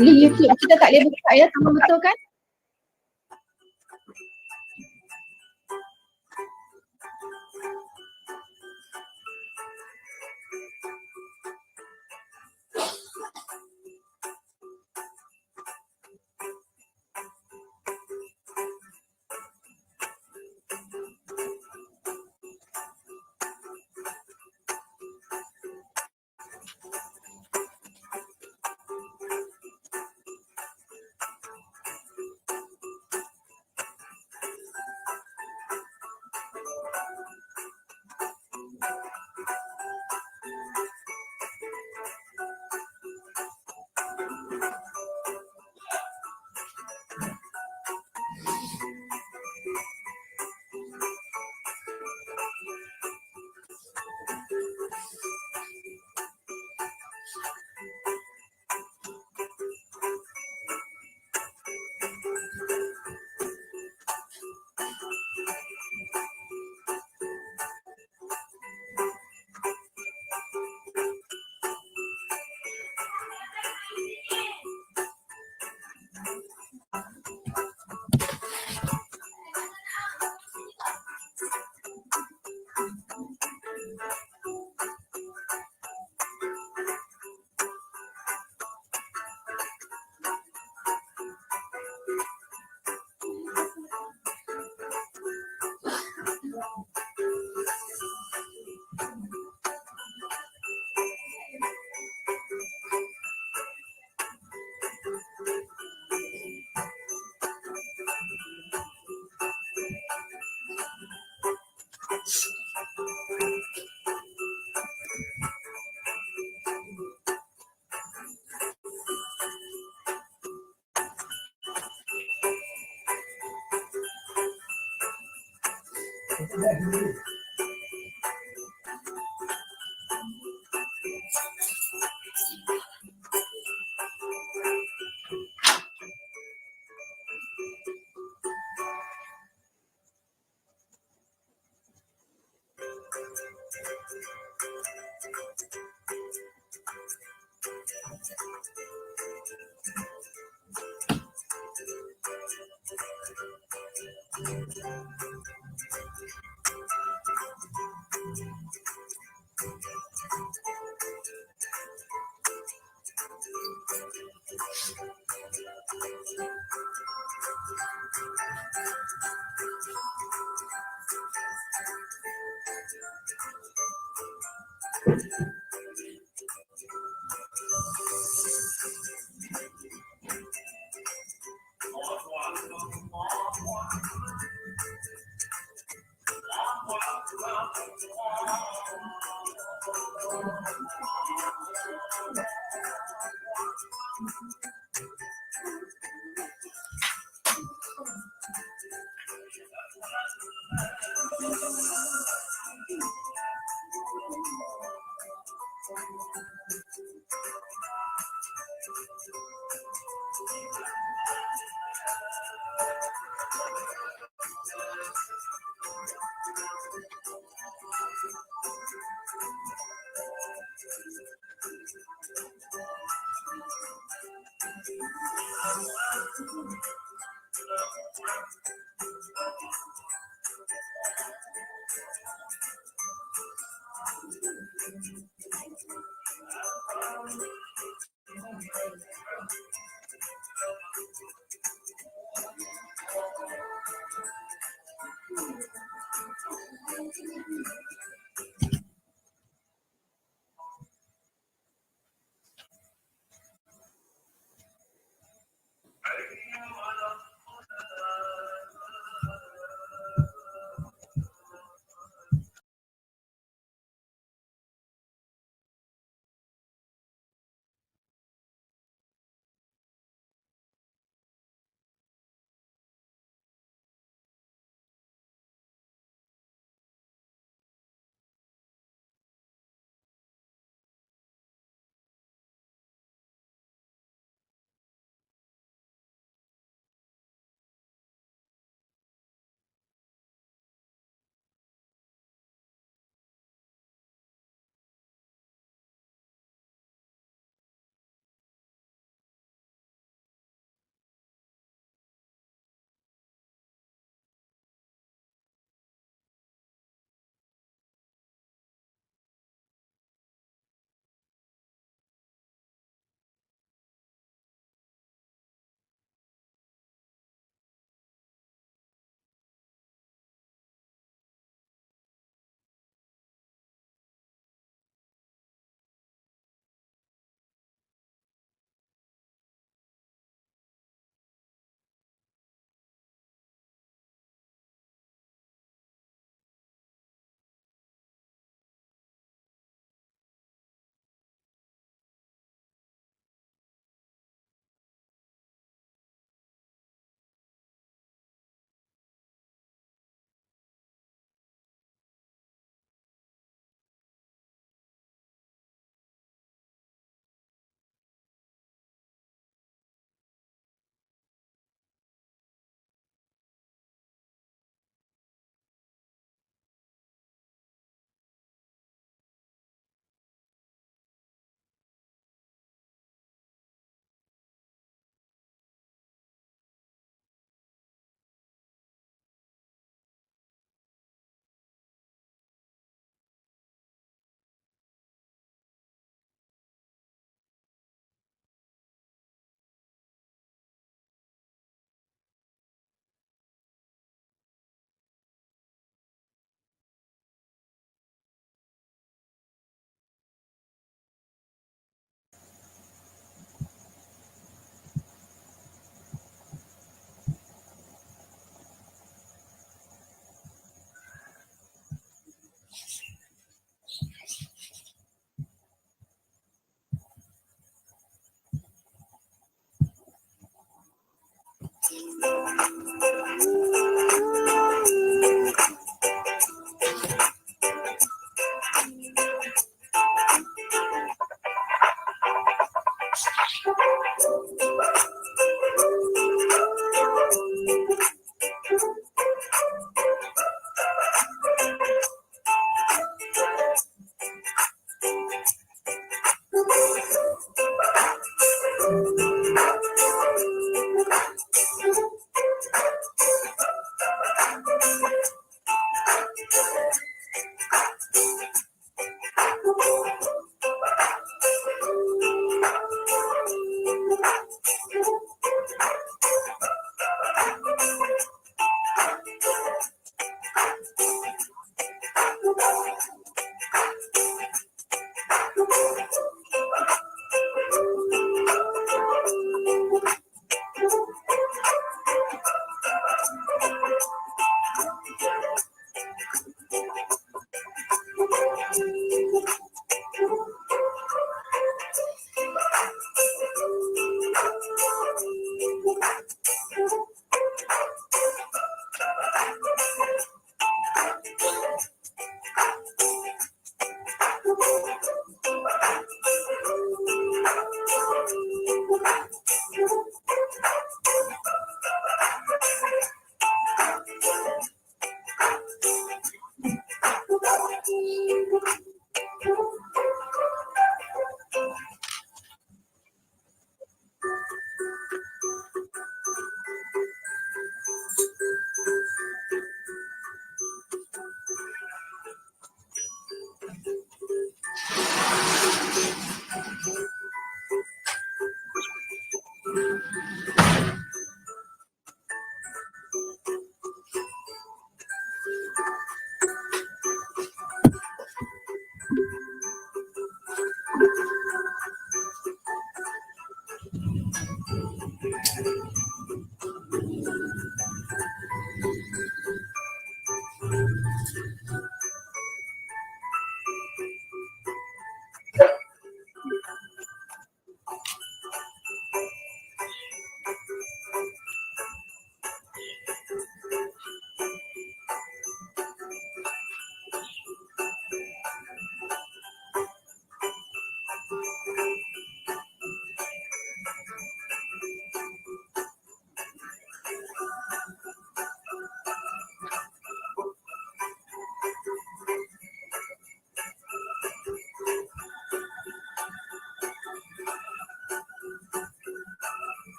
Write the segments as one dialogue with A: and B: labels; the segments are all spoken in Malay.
A: Ini YouTube kita tak boleh buka ya, sama betul kan?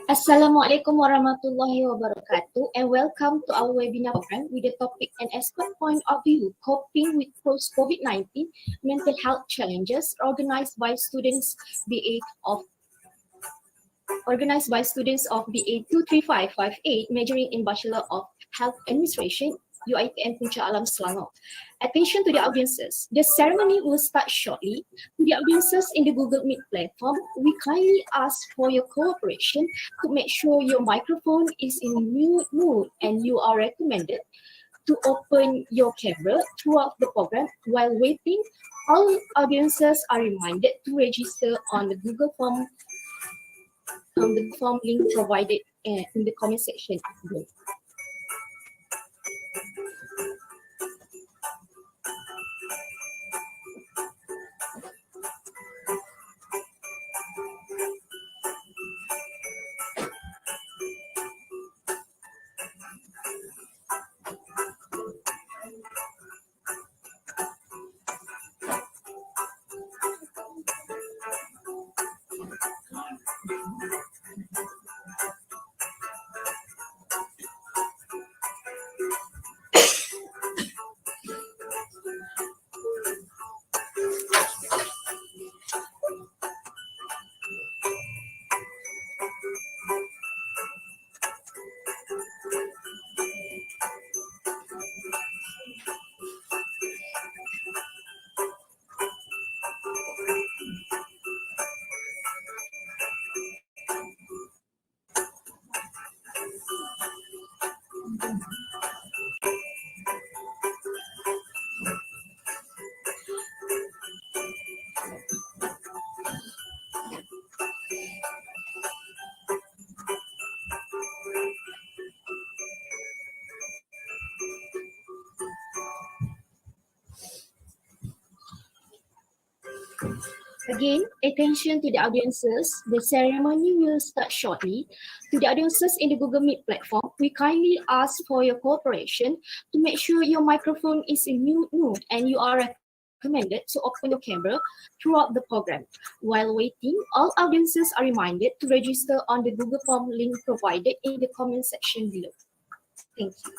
A: Assalamualaikum warahmatullahi wabarakatuh, and welcome to our webinar program with the topic and expert point of view, coping with post-COVID-19 mental health challenges, organized by students of BA 23558, majoring in Bachelor of Health Administration, UiTM Puncak Alam Selangor. Attention to the audiences. The ceremony will start shortly. To the audiences in the Google Meet platform, we kindly ask for your cooperation to make sure your microphone is in mute mode, and you are recommended to open your camera throughout the program. While waiting, all audiences are reminded to register on the Google form link provided in the comment section below. Again, attention to the audiences. The ceremony will start shortly. To the audiences in the Google Meet platform, we kindly ask for your cooperation to make sure your microphone is in mute mode and you are recommended to open your camera throughout the program. While waiting, all audiences are reminded to register on the Google Form link provided in the comment section below. Thank you.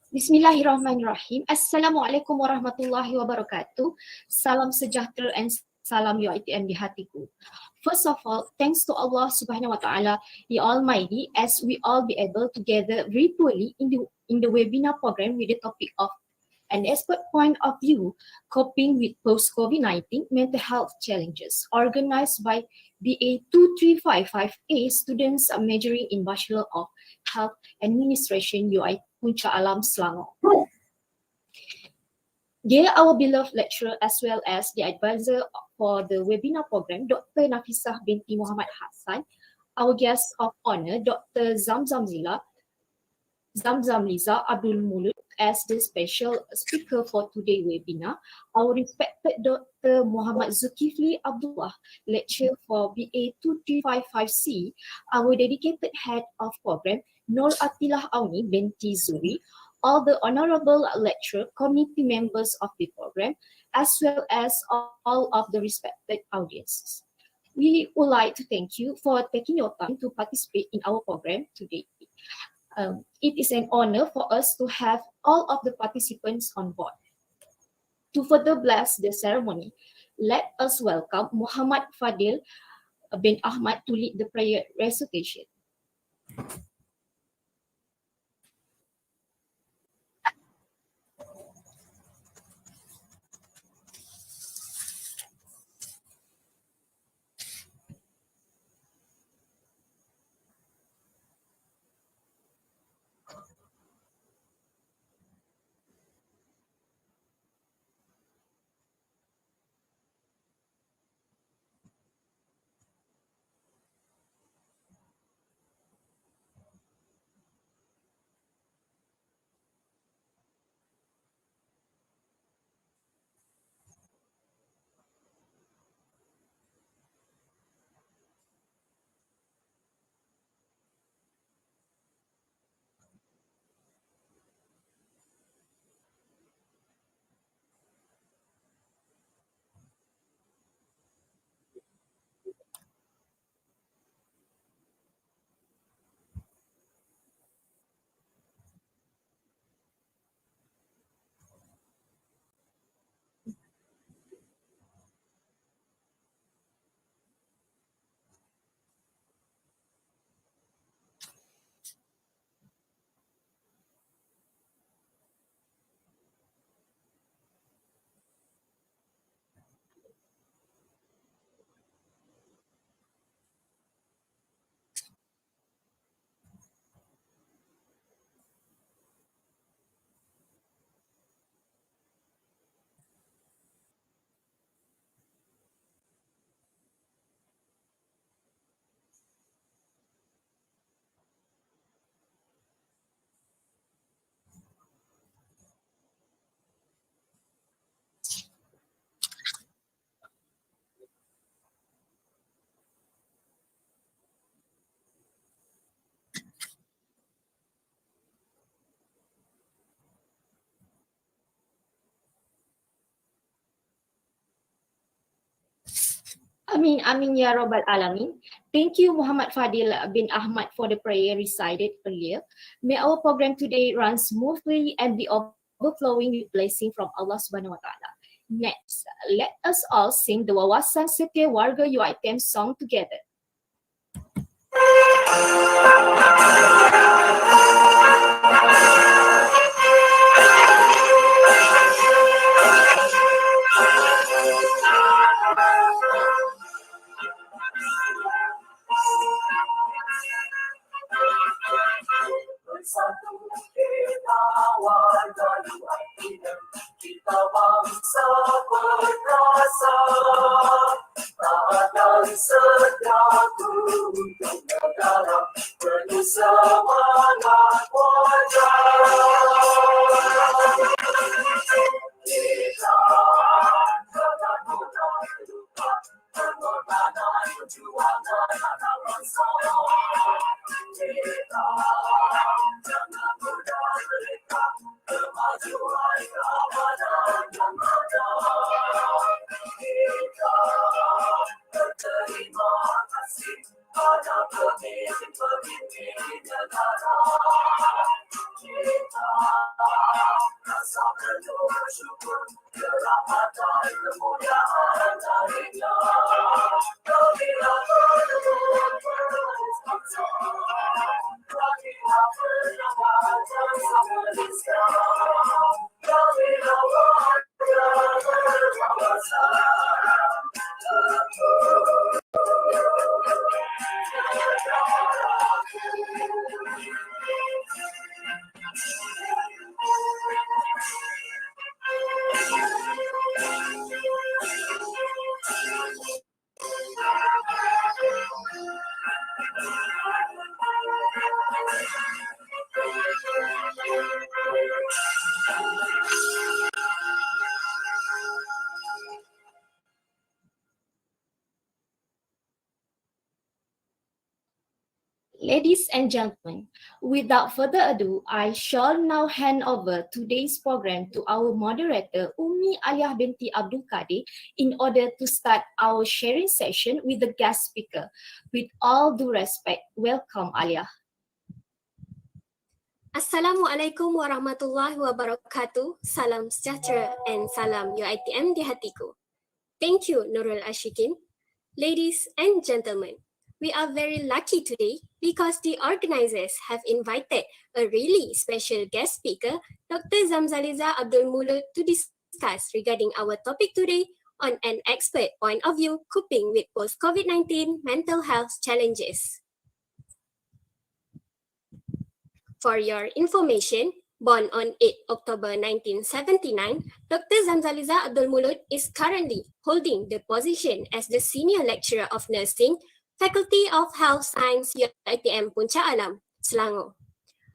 A: Bismillahirrahmanirrahim. Assalamualaikum warahmatullahi wabarakatuh. Salam sejahtera and salam UiTM di hatiku. First of all, thanks to Allah Subhanahu wa Taala, the Almighty, as we all be able to gather virtually in the webinar program with the topic of an expert point of view, coping with post-COVID-19 mental health challenges, organized by BA 2355A students majoring in Bachelor of Health Administration UI Puncak Alam Selangor. Dear our beloved lecturer as well as the advisor for the webinar program, Dr. Nafisah binti Muhammad Hassan, our guest of honor, Dr. Zamzaliza Abd Mulud, as the special speaker for today's webinar, our respected Dr. Muhammad Zulkifli Abdullah, lecturer for BA 2355C, our dedicated head of program, Nur Atilah Auni binti Zuri, all the honorable lecturer, committee members of the program, as well as all of the respected audiences. We would like to thank you for taking your time to participate in our program today. It is an honor for us to have all of the participants on board. To further bless the ceremony, let us welcome Muhammad Fadil bin Ahmad to lead the prayer recitation. Amin ya Rabbal Alamin. Thank you, Muhammad Fadil bin Ahmad, for the prayer recited earlier. May our program today run smoothly and be overflowing with blessing from Allah Subhanahu wa Taala. Next, let us all sing the Wawasan Setia Warga UiTM song together.
B: Bersatu kita warga UiTM, kita bangsa perkasa, taat setia untuk negara, penuh semangat wajar. Kita jangan mudah lupa pengorbanan perjuangan anak bangsa. Kita jangan mudah mereka kemajuan keamanan yang ada. Kita berterima kasih pada pemimpin-pemimpin negara. Kita rasa penuh syukur kerahmatan kemuliaan darinya. Bila bertemu berbangsa, berilah penawatan Zamzaliza Abd. Bila warga berbangsa,
A: Ladies and gentlemen, without further ado, I shall now hand over today's program to our moderator, Ummi Aliyah binti Abdul Qadir, in order to start our sharing session with the guest speaker. With all due respect, welcome Aliyah.
C: Assalamualaikum warahmatullahi wabarakatuh. Salam sejahtera and salam UITM di hatiku. Thank you, Nurul Ashikin. Ladies and gentlemen, we are very lucky today because the organizers have invited a really special guest speaker, Dr. Zamzaliza Mulud, to discuss regarding our topic today on an expert point of view coping with post-COVID-19 mental health challenges. For your information, born on 8 October 1979, Dr. Zamzaliza Mulud is currently holding the position as the Senior Lecturer of Nursing, Faculty of Health Science, UITM Puncak Alam, Selangor.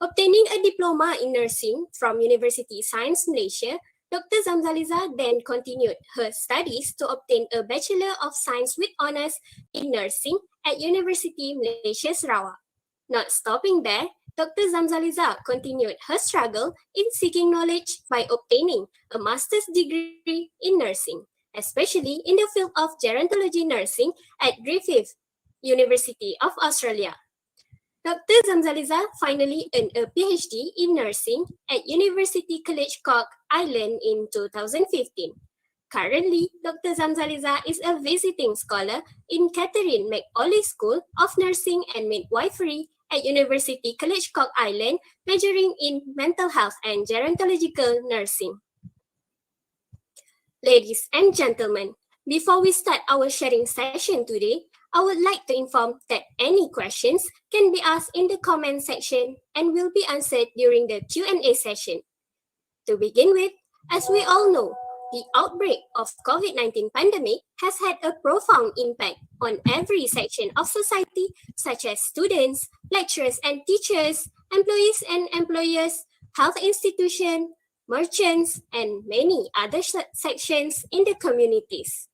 C: Obtaining a diploma in nursing from University Science Malaysia, Dr. Zamzaliza then continued her studies to obtain a Bachelor of Science with Honours in Nursing at University Malaysia Sarawak. Not stopping there, Dr. Zamzaliza continued her struggle in seeking knowledge by obtaining a master's degree in nursing, especially in the field of gerontology nursing at Griffith University of Australia. Dr. Zamzaliza finally earned a PhD in nursing at University College Cork, Ireland in 2015. Currently, Dr. Zamzaliza is a visiting scholar in Catherine McAuley School of Nursing and Midwifery at University College Cork Island, majoring in mental health and gerontological nursing. Ladies and gentlemen, before we start our sharing session today, I would like to inform that any questions can be asked in the comment section and will be answered during the Q&A session. To begin with, as we all know, the outbreak of COVID-19 pandemic has had a profound impact on every section of society, such as students, lecturers and teachers, employees and employers, health institutions, merchants, and many other sections in the communities.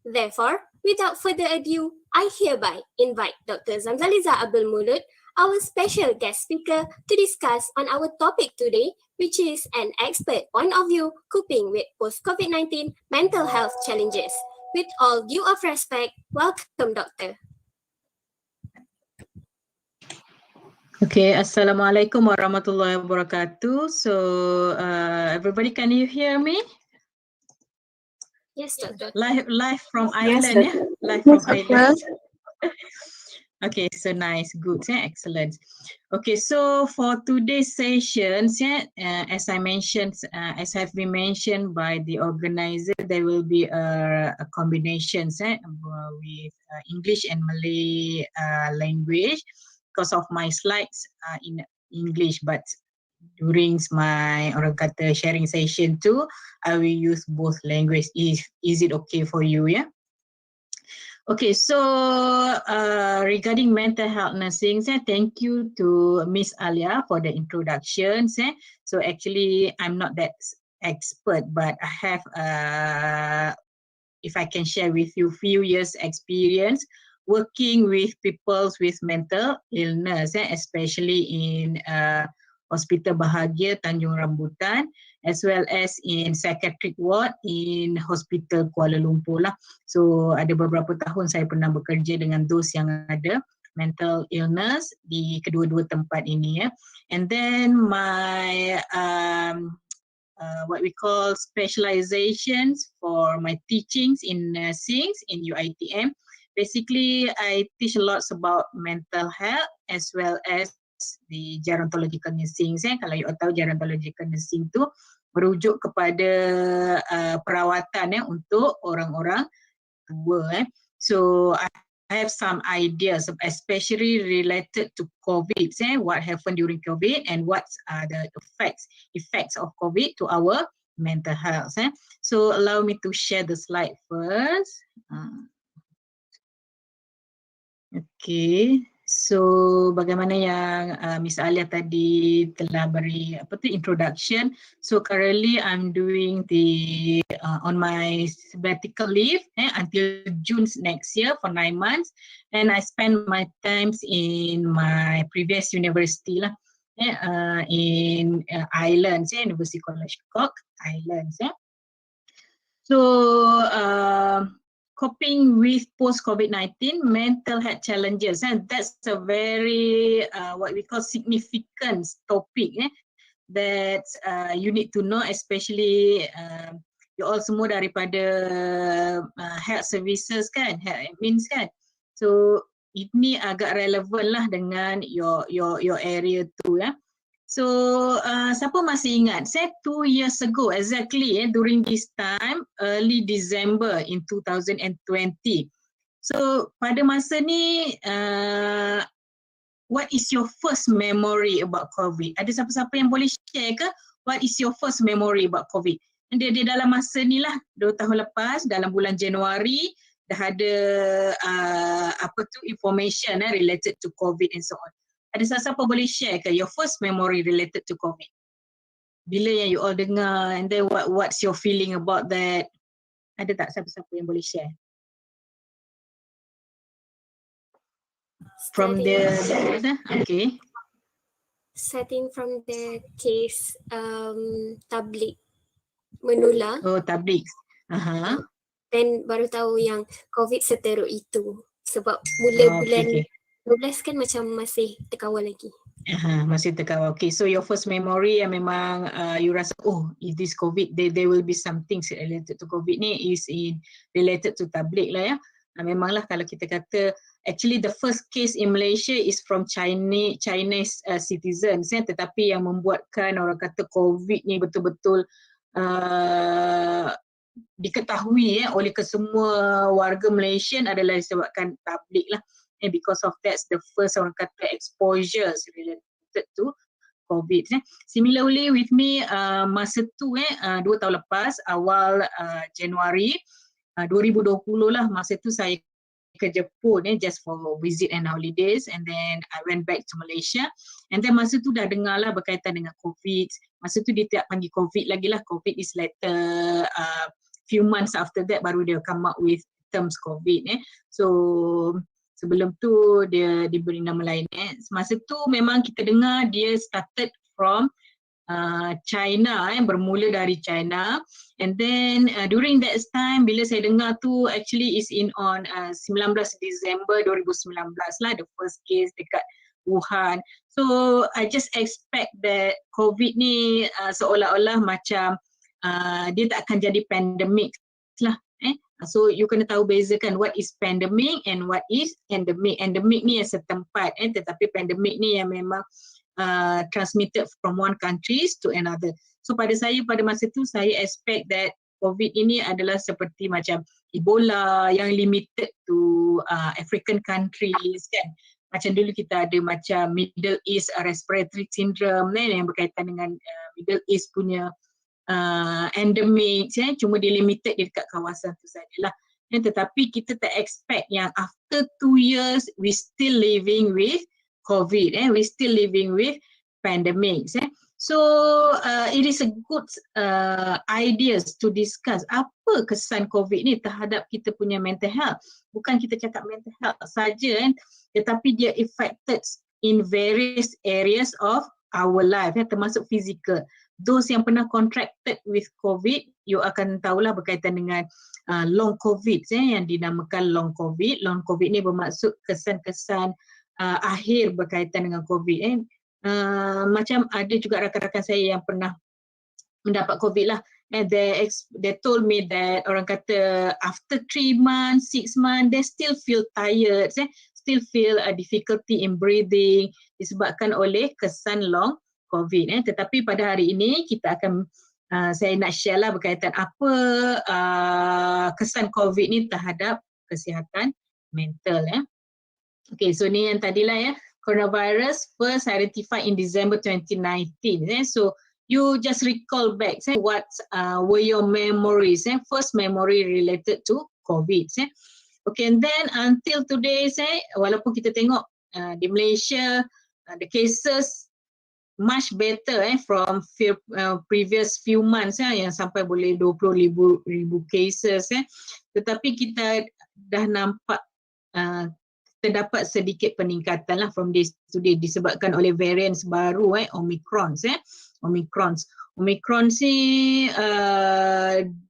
C: Therefore, without further ado, I hereby invite Dr. Zamzaliza Abd Mulud, our special guest speaker, to discuss on our topic today, which is an expert point of view coping with post-COVID-19 mental health challenges. With all due of respect, welcome, Doctor.
D: Okay, Assalamualaikum warahmatullahi wabarakatuh. So, everybody, can you hear me?
C: Yes, Doctor.
D: Live from Ireland, yeah? Live from Ireland. Okay, so nice, good, yeah, excellent. Okay, so for today's sessions, yeah, as I mentioned, as have been mentioned by the organizer, there will be a combination with English and Malay language because of my slides in English, but during my orang kata sharing session too, I will use both language. Is it okay for you? Yeah. Okay, so regarding mental health nursing, thank you to Miss Alia for the introductions. So actually, I'm not that expert, but I have, if I can share with you, few years experience working with people with mental illness, especially in Hospital Bahagia Tanjung Rambutan, as well as in psychiatric ward in Hospital Kuala Lumpur lah. So ada beberapa tahun saya pernah bekerja dengan those yang ada mental illness di kedua-dua tempat ini ya. And then my what we call specializations for my teachings in nursing in UITM. Basically, I teach a lot about mental health as well as the gerontological nursing. Kalau you tahu gerontological nursing tu merujuk kepada perawatan untuk orang-orang tua. So I have some ideas, especially related to COVID. What happened during COVID and what are the effects of COVID to our mental health. So allow me to share the slide first. Okay, so bagaimana yang Miss Alia tadi telah beri introduction. So currently I'm doing the on my sabbatical leave until June next year for 9 months, and I spend my times in my previous university lah, in Ireland, University College Cork, Ireland. So coping with post-COVID-19 mental health challenges, and that's a very what we call significant topic that you need to know, especially you all semua daripada health services kan, health admins kan. So ini agak relevan lah dengan your area tu ya. So siapa masih ingat, saya 2 years ago exactly during this time, early December in 2020. So pada masa ni what is your first memory about COVID? Ada siapa-siapa yang boleh share ke? What is your first memory about COVID? Dia dalam masa ni lah, 2 tahun lepas, dalam bulan Januari, dah ada information related to COVID and so on. Ada siapa boleh share ke your first memory related to COVID? Bila yang you all dengar, and then what's your feeling about that? Ada tak siapa-siapa yang boleh share? From the okay.
C: Starting from the case tablik menular.
D: Oh, tablik.
C: Then baru tahu yang COVID seteruk itu. Sebab mula bulan 12 kan macam masih terkawal lagi.
D: Masih terkawal. Okay, so your first memory yang memang you rasa, oh, if this COVID, there will be some things related to COVID ni is related to tablik lah ya. Memanglah kalau kita kata, actually the first case in Malaysia is from Chinese citizens tetapi yang membuatkan orang kata COVID ni betul-betul diketahui oleh kesemua warga Malaysian adalah disebabkan tablik lah. And because of that's the first orang kata exposures related to COVID. Similarly with me, masa tu 2 tahun lepas, awal Januari 2020 lah, masa tu saya ke Jepun just for visit and holidays, and then I went back to Malaysia, and then masa tu dah dengar lah berkaitan dengan COVID. Masa tu dia tak panggil COVID lagi lah, COVID is later few months after that baru dia come up with terms COVID So sebelum tu dia diberi nama lain Masa tu memang kita dengar dia started from China, bermula dari China, and then during that time bila saya dengar tu actually is on 19 Disember 2019 lah, the first case dekat Wuhan. So I just expect that COVID ni seolah-olah macam dia tak akan jadi pandemic lah. So you kena tahu bezakan what is pandemic and what is endemic. Endemic ni yang setempat tetapi pandemic ni yang memang transmitted from one countries to another. So pada masa tu saya expect that COVID ini adalah seperti macam Ebola yang limited to African countries kan. Macam dulu kita ada macam Middle East Respiratory Syndrome yang berkaitan dengan Middle East punya endemic cuma dia limited dekat kawasan tu sajalah. Tetapi kita tak expect yang after 2 years we still living with COVID, we still living with pandemics. So it is a good ideas to discuss apa kesan COVID ni terhadap kita punya mental health. Bukan kita cakap mental health saja tetapi dia affected in various areas of our life termasuk physical. Those yang pernah contracted with COVID, you akan tahulah berkaitan dengan long COVID yang dinamakan long COVID. Long COVID ni bermaksud kesan-kesan akhir berkaitan dengan COVID. Macam ada juga rakan-rakan saya yang pernah mendapat COVID lah. They told me that orang kata after 3 months, 6 months, they still feel tired, still feel a difficulty in breathing disebabkan oleh kesan long COVID. Tetapi pada hari ini kita akan saya nak share lah berkaitan apa kesan COVID ni terhadap kesihatan mental. Okay, so ni yang tadilah coronavirus first identified in December 2019. So you just recall back what were your memories, first memory related to COVID. Okay, and then until today walaupun kita tengok di Malaysia the cases much better from previous few months yang sampai boleh 20,000 cases tetapi kita dah nampak terdapat sedikit peningkatan lah from day to day disebabkan oleh variants baru Omicrons. Omicron ni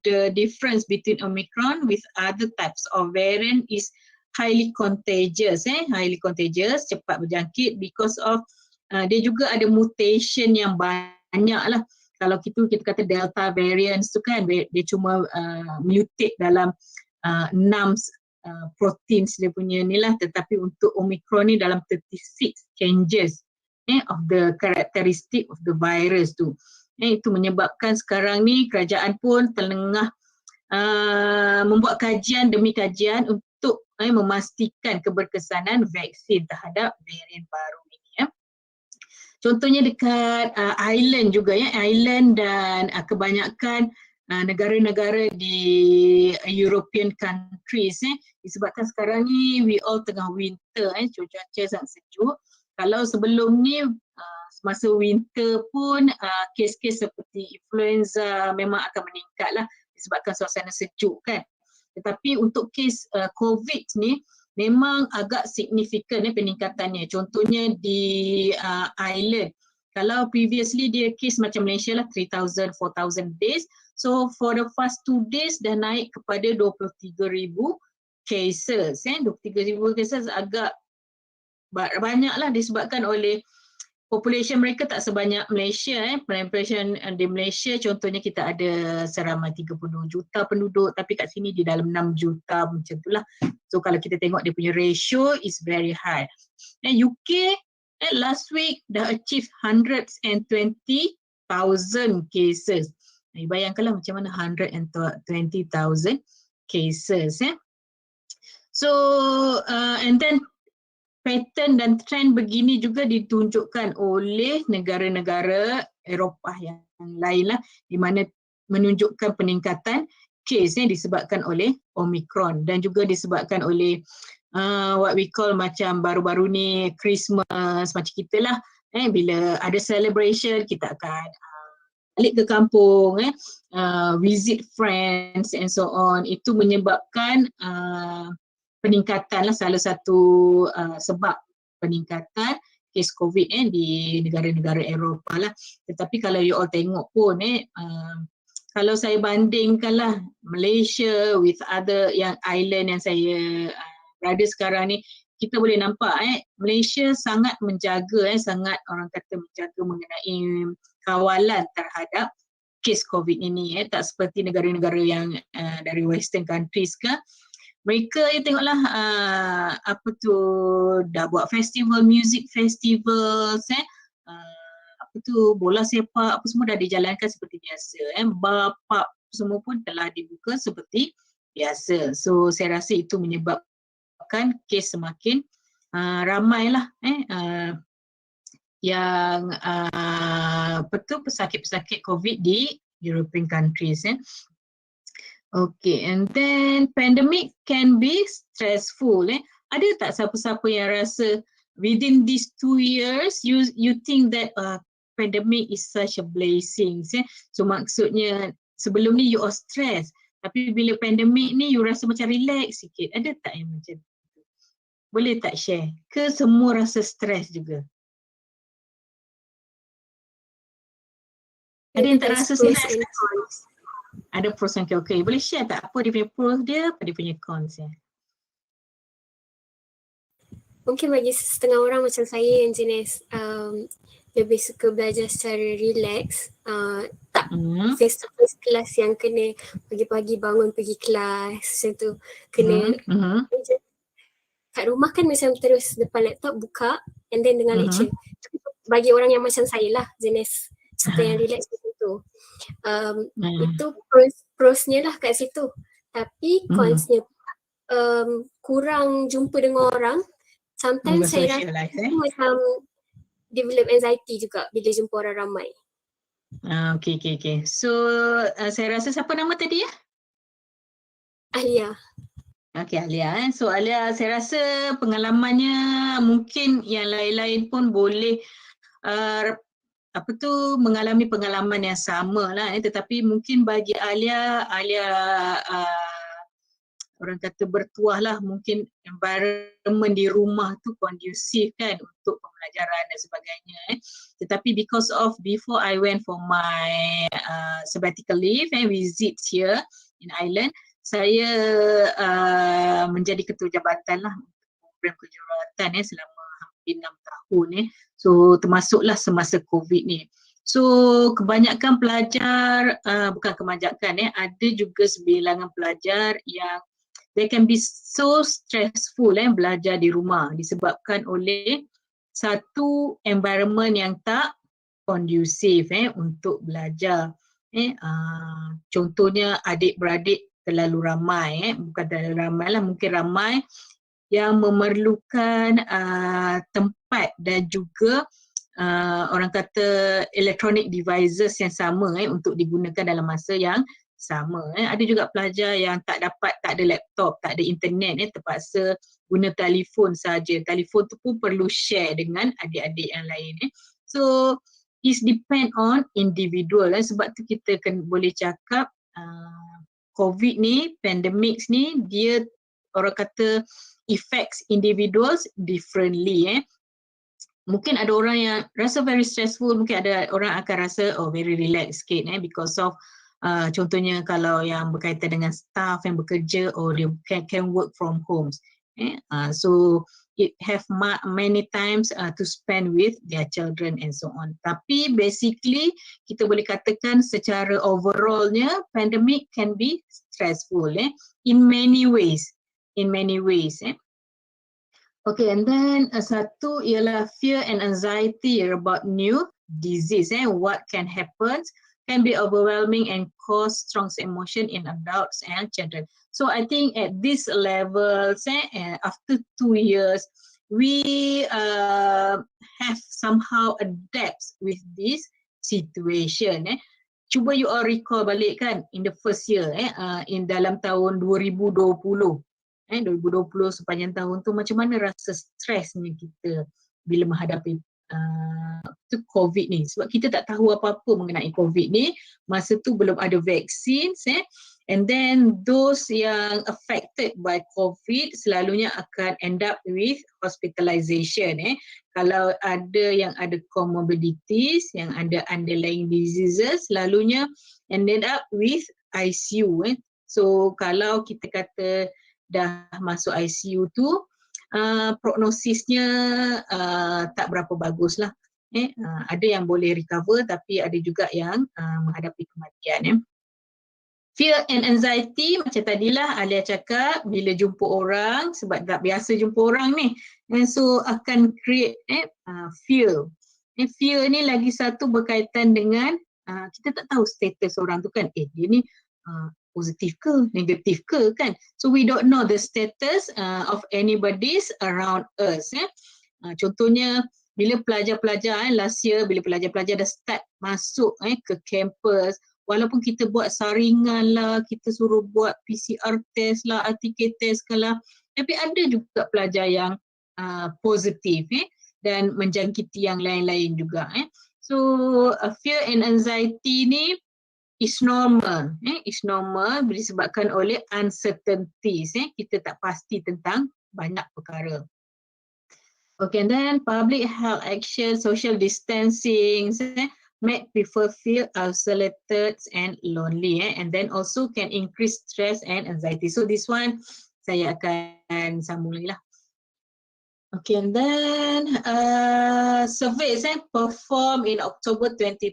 D: the difference between Omicron with other types of variant is highly contagious, highly contagious, cepat berjangkit because of dia juga ada mutation yang banyak lah. Kalau kita kata Delta variants tu kan, dia cuma mutate dalam 6 proteins dia punya ni lah, tetapi untuk Omicron ni dalam 36 changes of the characteristic of the virus tu. Itu menyebabkan sekarang ni kerajaan pun tengah membuat kajian demi kajian untuk memastikan keberkesanan vaksin terhadap varian baru ini ya. Contohnya dekat island juga ya, island dan kebanyakan negara-negara di European countries disebabkan sekarang ni we all tengah winter cuaca sangat sejuk. Kalau sebelum ni semasa winter pun kes-kes seperti influenza memang akan meningkat lah disebabkan suasana sejuk kan. Tetapi untuk kes COVID ni memang agak signifikan peningkatannya. Contohnya di island. Kalau previously dia kes macam Malaysia lah 3,000, 4,000 days. So for the first 2 days dah naik kepada 23,000 cases. 23,000 cases agak banyak lah disebabkan oleh population mereka tak sebanyak Malaysia. Population di Malaysia contohnya kita ada seramai 30 juta penduduk tapi kat sini di dalam 6 juta macam tu lah. So kalau kita tengok dia punya ratio is very high. UK last week dah achieve 120,000 cases. Bayangkanlah macam mana 120,000 cases. So and then pattern dan trend begini juga ditunjukkan oleh negara-negara Eropah yang lain lah di mana menunjukkan peningkatan kes disebabkan oleh Omicron dan juga disebabkan oleh what we call macam baru-baru ni Christmas macam kita lah bila ada celebration kita akan balik ke kampung visit friends and so on. Itu menyebabkan peningkatan lah salah satu sebab peningkatan kes COVID di negara-negara Eropah lah. Tetapi kalau you all tengok pun kalau saya bandingkan lah Malaysia with other yang island yang saya berada sekarang ni, kita boleh nampak Malaysia sangat menjaga sangat orang kata menjaga mengenai kawalan terhadap kes COVID ini tak seperti negara-negara yang dari western countries ke. Mereka tengoklah apa tu dah buat festival, music festivals apa tu bola sepak apa semua dah dijalankan seperti biasa bar, pub semua pun telah dibuka seperti biasa. So saya rasa itu menyebabkan kes semakin ramailah yang apa tu pesakit-pesakit COVID di European countries Okay, and then pandemic can be stressful. Ada tak siapa-siapa yang rasa within these 2 years you think that pandemic is such a blessing? So maksudnya sebelum ni you are stress, tapi bila pandemic ni you rasa macam relax sikit. Ada tak yang macam tu? Boleh tak share? Ke semua rasa stress juga? Ada yang tak rasa stress? Ada pros and cons. Okay, boleh share tak apa dia punya pros dia, apa dia punya cons dia?
C: Mungkin bagi setengah orang macam saya yang jenis lebih suka belajar secara relax, tak face to face kelas yang kena pagi-pagi bangun pergi kelas macam tu, kena kat rumah kan macam terus depan laptop buka and then dengar lecture. Bagi orang yang macam saya lah, jenis suka yang relax macam tu. Itu prosnya lah kat situ. Tapi consnya kurang jumpa dengan orang. Sometimes saya rasa macam develop anxiety juga bila jumpa orang ramai.
D: Okay. So saya rasa siapa nama tadi ya?
C: Alia.
D: Okay, Alia. So Alia, saya rasa pengalamannya mungkin yang lain-lain pun boleh mengalami pengalaman yang sama lah tetapi mungkin bagi Alia orang kata bertuah lah, mungkin environment di rumah tu kondusif kan untuk pembelajaran dan sebagainya. Tetapi because of before I went for my sabbatical leave and visits here in Ireland, saya menjadi ketua jabatan lah untuk program kejuratan selama hampir 6 tahun. So termasuklah semasa COVID ni. So kebanyakan pelajar, bukan kebanyakan ada juga sebilangan pelajar yang they can be so stressful belajar di rumah disebabkan oleh satu environment yang tak kondusif untuk belajar. Contohnya adik-beradik terlalu ramai, bukan terlalu ramai lah, mungkin ramai yang memerlukan tempat dan juga orang kata electronic devices yang sama untuk digunakan dalam masa yang sama. Ada juga pelajar yang tak ada laptop, tak ada internet, terpaksa guna telefon saja. Telefon tu pun perlu share dengan adik-adik yang lain. So it depend on individual. Sebab tu kita boleh cakap COVID ni, pandemic ni, dia orang kata affects individuals differently. Mungkin ada orang yang rasa very stressful, mungkin ada orang akan rasa very relax sikit because of contohnya kalau yang berkaitan dengan staff yang bekerja dia can work from homes. So it have many times to spend with their children and so on. Tapi basically kita boleh katakan secara overallnya pandemic can be stressful in many ways. Okay, and then satu ialah fear and anxiety about new disease. What can happen can be overwhelming and cause strong emotion in adults and children. So I think at this levels, after 2 years, we have somehow adapt with this situation. Cuba you all recall balik kan in the first year, in dalam tahun 2020. 2020 sepanjang tahun tu macam mana rasa stresnya kita bila menghadapi COVID ni, sebab kita tak tahu apa-apa mengenai COVID ni, masa tu belum ada vaksin, and then those yang affected by COVID selalunya akan end up with hospitalization. Kalau ada yang ada comorbidities, yang ada underlying diseases, selalunya ended up with ICU. So kalau kita kata dah masuk ICU tu, prognosisnya tak berapa bagus lah. Ada yang boleh recover tapi ada juga yang menghadapi kematian. Fear and anxiety macam tadilah Alia cakap, bila jumpa orang, sebab tak biasa jumpa orang ni, so akan create fear. Fear ni lagi satu berkaitan dengan kita tak tahu status orang tu kan, dia ni positif ke, negatif ke kan. So we don't know the status of anybody's around us. Contohnya bila pelajar-pelajar last year, bila pelajar-pelajar dah start masuk ke campus, walaupun kita buat saringan lah, kita suruh buat PCR test lah, RTK test lah, tapi ada juga pelajar yang positif dan menjangkiti yang lain-lain juga. So fear and anxiety ni is normal, is normal disebabkan oleh uncertainties. Kita tak pasti tentang banyak perkara. Okay, and then public health action, social distancing, make people feel isolated and lonely, and then also can increase stress and anxiety. So this one saya akan sambung lagi lah. Okay, and then surveys performed in October 2020.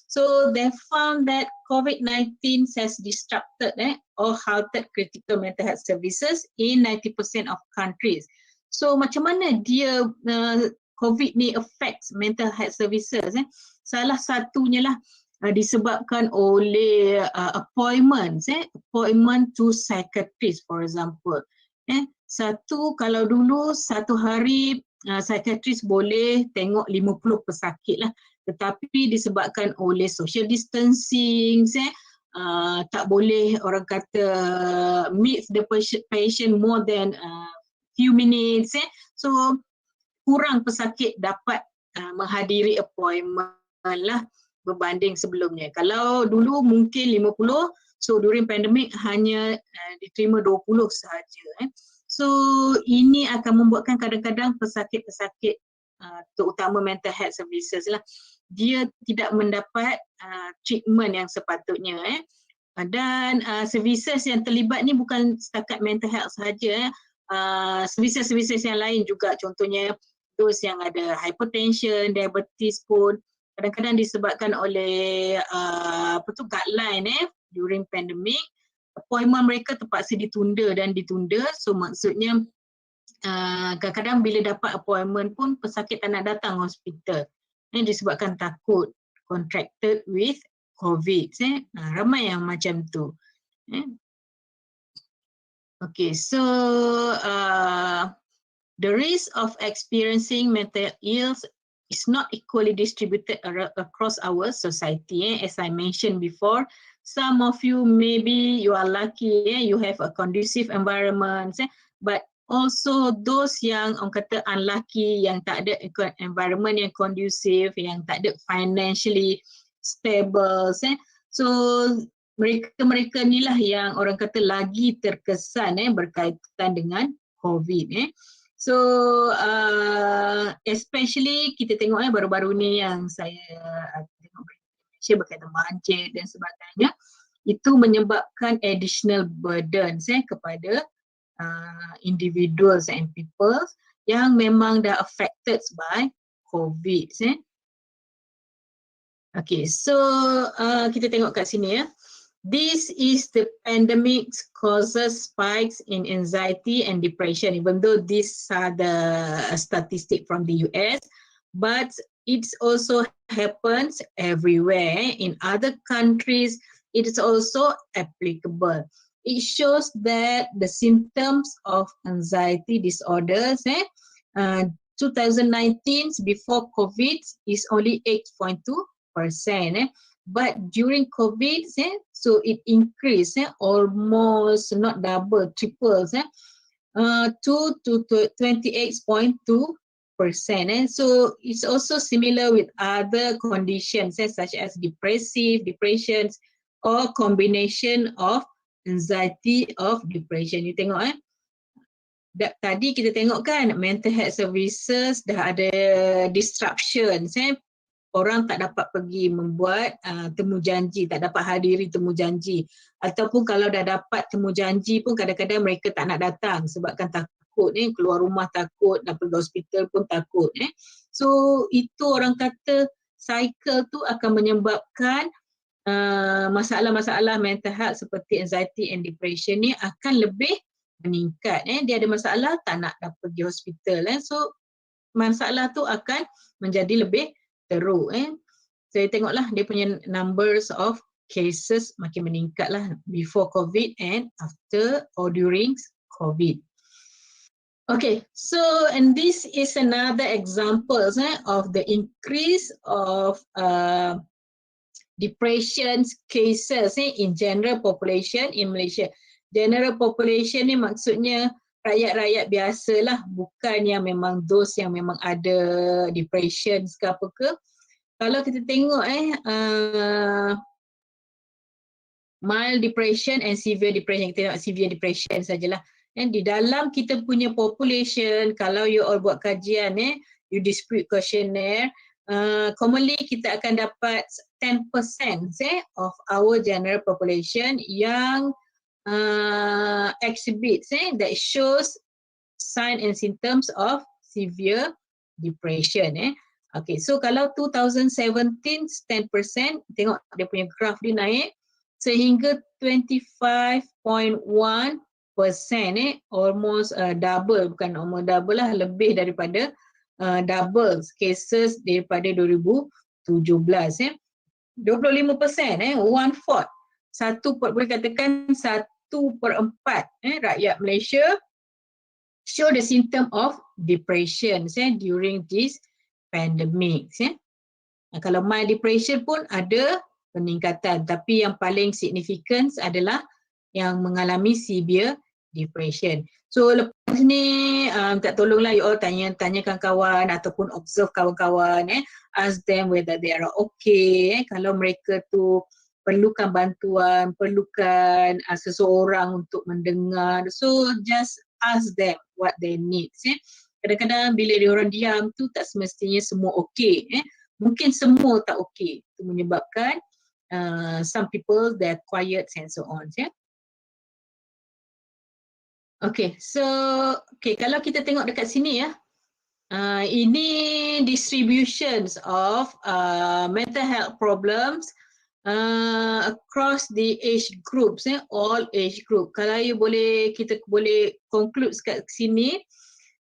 D: So they found that COVID-19 has disrupted or halted critical mental health services in 90% of countries. So macam mana dia COVID ni affects mental health services? Salah satunya lah disebabkan oleh appointment to psychiatrist, for example. Satu, kalau dulu satu hari psychiatrist boleh tengok 50 pesakit lah, tetapi disebabkan oleh social distancing, tak boleh orang kata meet the patient more than few minutes, so kurang pesakit dapat menghadiri appointment lah berbanding sebelumnya. Kalau dulu mungkin 50, So during pandemic hanya diterima 20 sahaja. So ini akan membuatkan kadang-kadang pesakit-pesakit terutama mental health services lah, dia tidak mendapat treatment yang sepatutnya. Dan services yang terlibat ni bukan setakat mental health sahaja. Services-services yang lain juga, contohnya those yang ada hypertension, diabetes pun kadang-kadang disebabkan oleh guideline during pandemic, appointment mereka terpaksa ditunda. So maksudnya kadang-kadang bila dapat appointment pun pesakit tak nak datang hospital disebabkan takut contracted with COVID. Ramai yang macam tu. Okay, so the risk of experiencing mental illness is not equally distributed across our society. As I mentioned before, some of you maybe you are lucky, you have a conducive environment, but also those yang orang kata unlucky, yang tak ada environment yang conducive, yang tak ada financially stable, so mereka ni lah yang orang kata lagi terkesan berkaitan dengan COVID. So especially kita tengok baru-baru ni yang saya tengok Malaysia berkaitan banjir dan sebagainya, itu menyebabkan additional burdens kepada individuals and people yang memang dah affected by COVID. Okay, so kita tengok kat sini ya. This is the pandemic causes spikes in anxiety and depression, even though these are the statistic from the US, but it also happens everywhere. In other countries, it is also applicable. It shows that the symptoms of anxiety disorders, 2019 before COVID is only 8.2%. But during COVID, so it increased almost not double, triple, to 28.2%. So it's also similar with other conditions such as depressions, or combination of anxiety of depression. You tengok tadi kita tengok kan mental health services dah ada disruptions, orang tak dapat pergi membuat temu janji, tak dapat hadiri temu janji, ataupun kalau dah dapat temu janji pun kadang-kadang mereka tak nak datang sebabkan takut, keluar rumah takut, nak pergi hospital pun takut. So itu orang kata cycle tu akan menyebabkan masalah-masalah mental health seperti anxiety and depression ni akan lebih meningkat. Dia ada masalah tak nak pergi hospital, so masalah tu akan menjadi lebih teruk. Saya tengoklah dia punya numbers of cases makin meningkat lah before COVID and after or during COVID. Okay, so and this is another example of the increase of depression cases in general population in Malaysia. General population ni maksudnya rakyat-rakyat biasa lah, bukan yang memang those yang memang ada depression ke apa ke. Kalau kita tengok mild depression and severe depression, kita tengok severe depression sajalah. Di dalam kita punya population, kalau you all buat kajian, you dispute questionnaire, commonly kita akan dapat 10% of our general population yang exhibits that shows sign and symptoms of severe depression. Okay, so kalau 2017 10%, tengok dia punya graph dia naik sehingga 25.1%, almost double, bukan almost double lah, lebih daripada double cases daripada 2017. 25%, 1/4. Boleh katakan 1/4 rakyat Malaysia show the symptom of depression during this pandemic. Kalau mild depression pun ada peningkatan, tapi yang paling significant adalah yang mengalami severe depression. So lepas ni minta tolonglah you all tanyakan kawan ataupun observe kawan-kawan, ask them whether they are okay. Kalau mereka tu perlukan bantuan, perlukan seseorang untuk mendengar. So just ask them what they need. Kadang-kadang bila diorang diam tu tak semestinya semua okey. Mungkin semua tak okey. Itu menyebabkan some people they're quiet and so on. Okay, so kalau kita tengok dekat sini ya, ini distributions of mental health problems across the age groups, all age group. Kalau kita boleh conclude kat sini,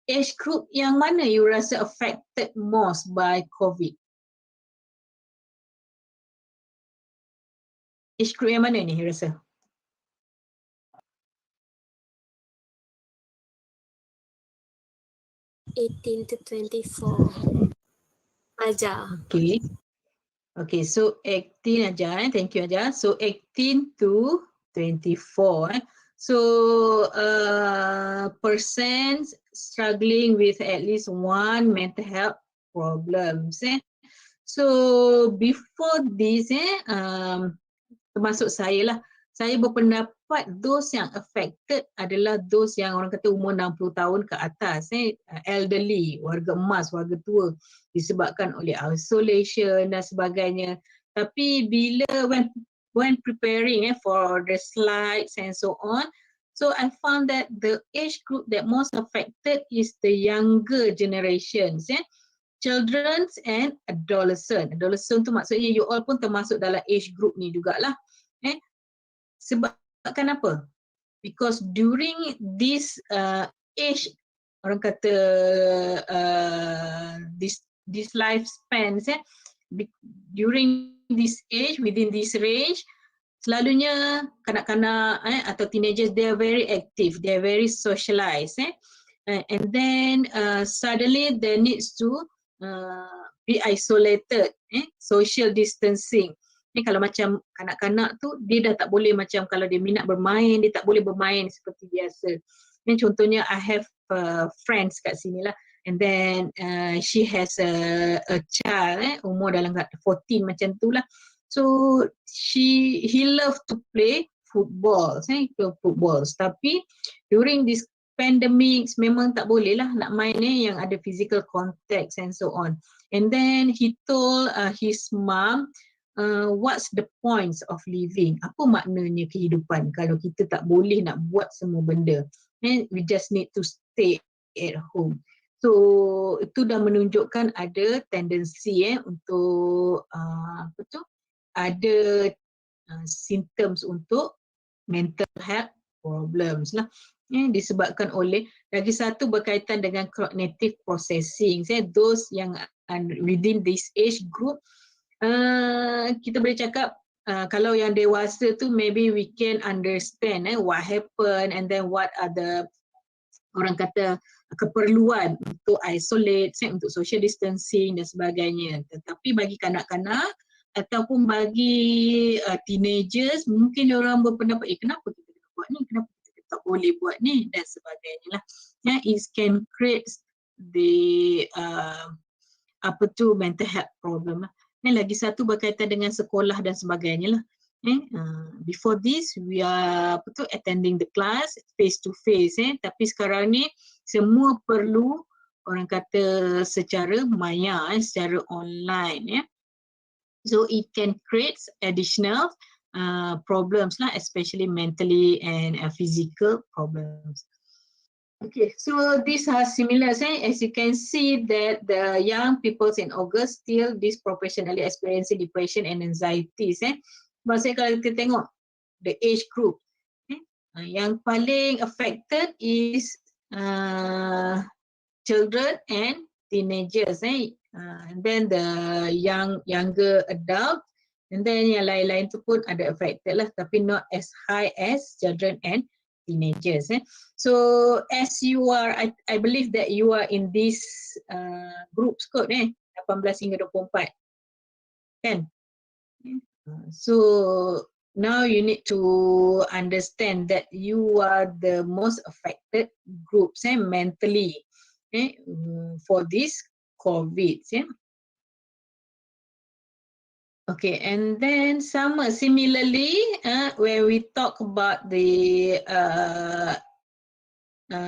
D: age group yang mana you rasa affected most by COVID? Age group yang mana ni you rasa?
C: (18 to 24). Aja.
D: Okay, so 18 aja, thank you aja. So 18 to 24. So persons struggling with at least one mental health problems. So before this, termasuk saya lah, saya berpendapat those yang affected adalah those yang orang kata umur 60 tahun ke atas, elderly, warga emas, warga tua, disebabkan oleh isolation dan sebagainya. Tapi bila when preparing for the slides and so on, so I found that the age group that most affected is the younger generations, children and adolescent. Adolescent tu maksudnya you all pun termasuk dalam age group ni jugalah. Sebabkan apa? Because during this age, orang kata this lifespan, during this age, within this range, selalunya kanak-kanak atau teenagers, they are very active, they are very socialized, and then suddenly they needs to be isolated, social distancing. Kalau macam kanak-kanak tu dia dah tak boleh, macam kalau dia minat bermain, dia tak boleh bermain seperti biasa. Contohnya I have friends kat sini lah, and then she has a child, umur dalam 14 macam tu lah. So he love to play football, footballs. Tapi during this pandemic memang tak boleh lah nak main yang ada physical contact and so on. And then he told his mom, what's the points of living? Apa maknanya kehidupan kalau kita tak boleh nak buat semua benda? We just need to stay at home. So itu dah menunjukkan ada tendensi untuk ada symptoms untuk mental health problems lah, disebabkan oleh lagi satu berkaitan dengan cognitive processing. Those yang within this age group, kita boleh cakap kalau yang dewasa tu maybe we can understand what happened and then what are the orang kata keperluan untuk isolate, untuk social distancing dan sebagainya. Tetapi bagi kanak-kanak ataupun bagi teenagers, mungkin orang berpendapat, kenapa kita kena buat ni, kenapa kita tak boleh buat ni dan sebagainya lah. It can create the mental health problem lah. Lagi satu berkaitan dengan sekolah dan sebagainya lah. Before this we are attending the class face to face, tapi sekarang ni semua perlu orang kata secara maya, secara online. So it can create additional problems lah, especially mentally and physical problems. Okay, so these are similar. As you can see that the young people in August still disproportionately experiencing depression and anxiety. Maksudnya kalau kita tengok the age group, yang paling affected is children and teenagers. And then the younger adult, and then yang lain-lain tu pun ada affected lah, tapi not as high as children and teenagers. So as you are, I believe that you are in this groups kot 18 hingga 24 kan. So now you need to understand that you are the most affected groups mentally for this COVID. Okay, and then similarly, when we talk about the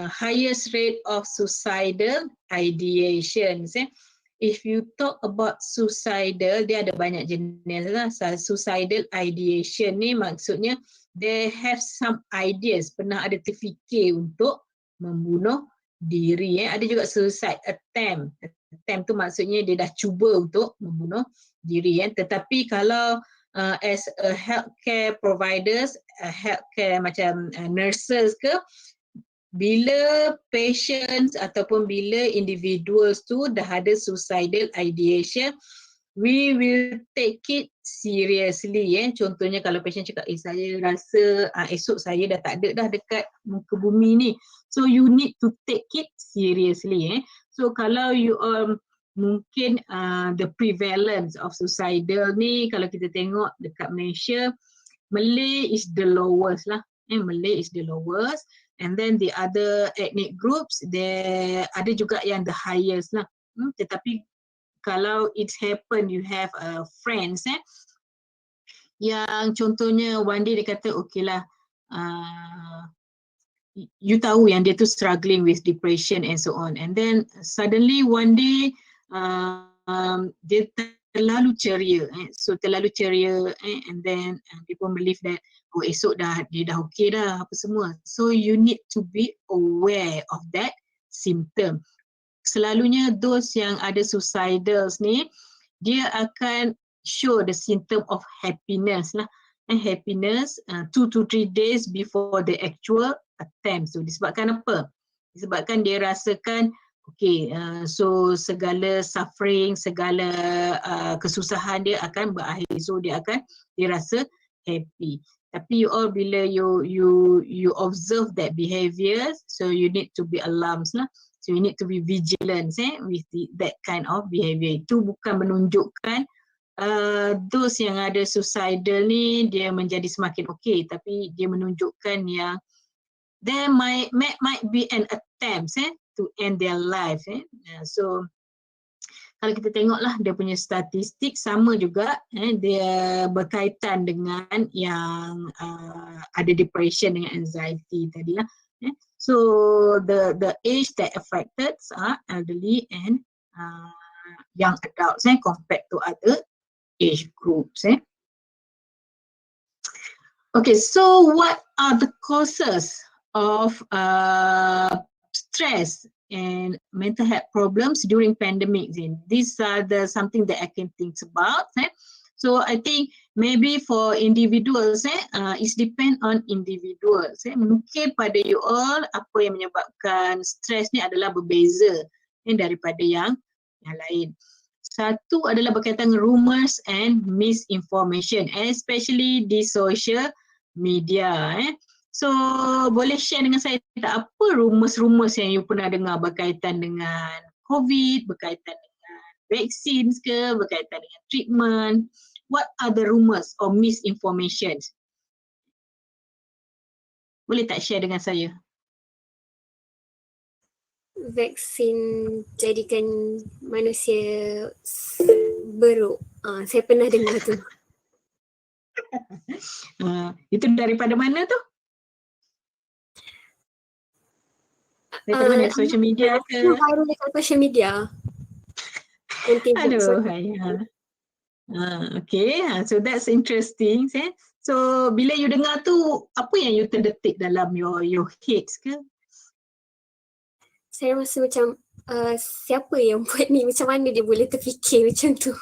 D: highest rate of suicidal ideations. If you talk about suicidal, dia ada banyak jenis lah. Suicidal ideation ni maksudnya they have some ideas, pernah ada terfikir untuk membunuh diri. Ada juga suicide attempt. Attempt tu maksudnya dia dah cuba untuk membunuh diri. Tetapi kalau as a healthcare providers, healthcare macam nurses ke, bila patients ataupun bila individuals tu dah ada suicidal ideation, we will take it seriously. Contohnya kalau patient cakap, saya rasa esok saya dah tak ada dah dekat muka bumi ni. So you need to take it seriously. So kalau you mungkin the prevalence of suicidal ni, kalau kita tengok dekat Malaysia, Malay is the lowest lah. Malay is the lowest. And then the other ethnic groups, there ada juga yang the highest lah. Tetapi kalau it happen you have friends yang contohnya one day dia kata okay lah, you tahu yang dia tu struggling with depression and so on, and then suddenly one day dia terlalu ceria, so terlalu ceria, and then people believe that esok dia dah okay dah apa semua. So you need to be aware of that symptom. Selalunya those yang ada suicidals ni, dia akan show the symptom of happiness lah. Happiness 2 to 3 days before the actual attempt. So disebabkan apa? Disebabkan dia rasakan okay, so segala suffering, segala kesusahan dia akan berakhir. So dia rasa happy. Tapi you all bila you observe that behavior, so you need to be alarmed lah. So you need to be vigilant with that kind of behavior. Itu bukan menunjukkan those yang ada suicidal ni dia menjadi semakin okay, tapi dia menunjukkan yang there might be an attempt to end their life. So kalau kita tengoklah dia punya statistik sama juga, dia berkaitan dengan yang ada depression dengan anxiety tadi lah. So the age that affected are elderly and young adults compared to other age groups. Okay, so what are the causes of stress and mental health problems during pandemics? These are something that I can think about. So I think maybe for individuals, it depend on individuals. Mungkin pada you all apa yang menyebabkan stress ni adalah berbeza daripada yang lain. Satu adalah berkaitan dengan rumors and misinformation, especially di social media. So boleh share dengan saya tak apa rumus-rumus yang you pernah dengar berkaitan dengan COVID, berkaitan dengan vaccines ke, berkaitan dengan treatment. What are the rumors or misinformation? Boleh tak share dengan saya?
C: Vaksin jadikan manusia beruk. Saya pernah dengar tu.
D: Itu daripada mana tu? Daripada mana? Social media ke?
C: Viral dekat social media.
D: Aduh, okay, so that's interesting. So bila you dengar tu, apa yang you terdetik dalam your heads ke?
C: Saya rasa macam siapa yang buat ni, macam mana dia boleh terfikir macam tu.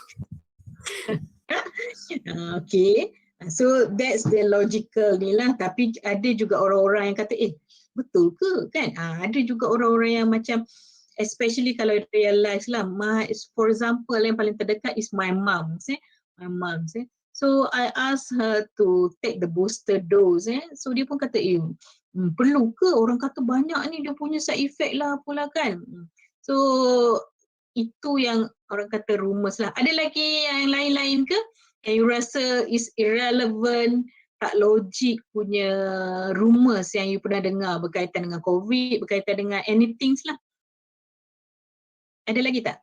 D: Okay, so that's the logical ni lah. Tapi ada juga orang-orang yang kata betul ke kan? Ada juga orang-orang yang macam, especially kalau realize lah, for example yang paling terdekat is my mom. My mom. So I asked her to take the booster dose. So dia pun kata perlu ke? Orang kata banyak ni dia punya side effect lah apalah kan. So itu yang orang kata rumours lah. Ada lagi yang lain-lain ke? Yang you rasa is irrelevant, tak logik punya rumours yang you pernah dengar berkaitan dengan COVID, berkaitan dengan anything lah? Ada lagi tak?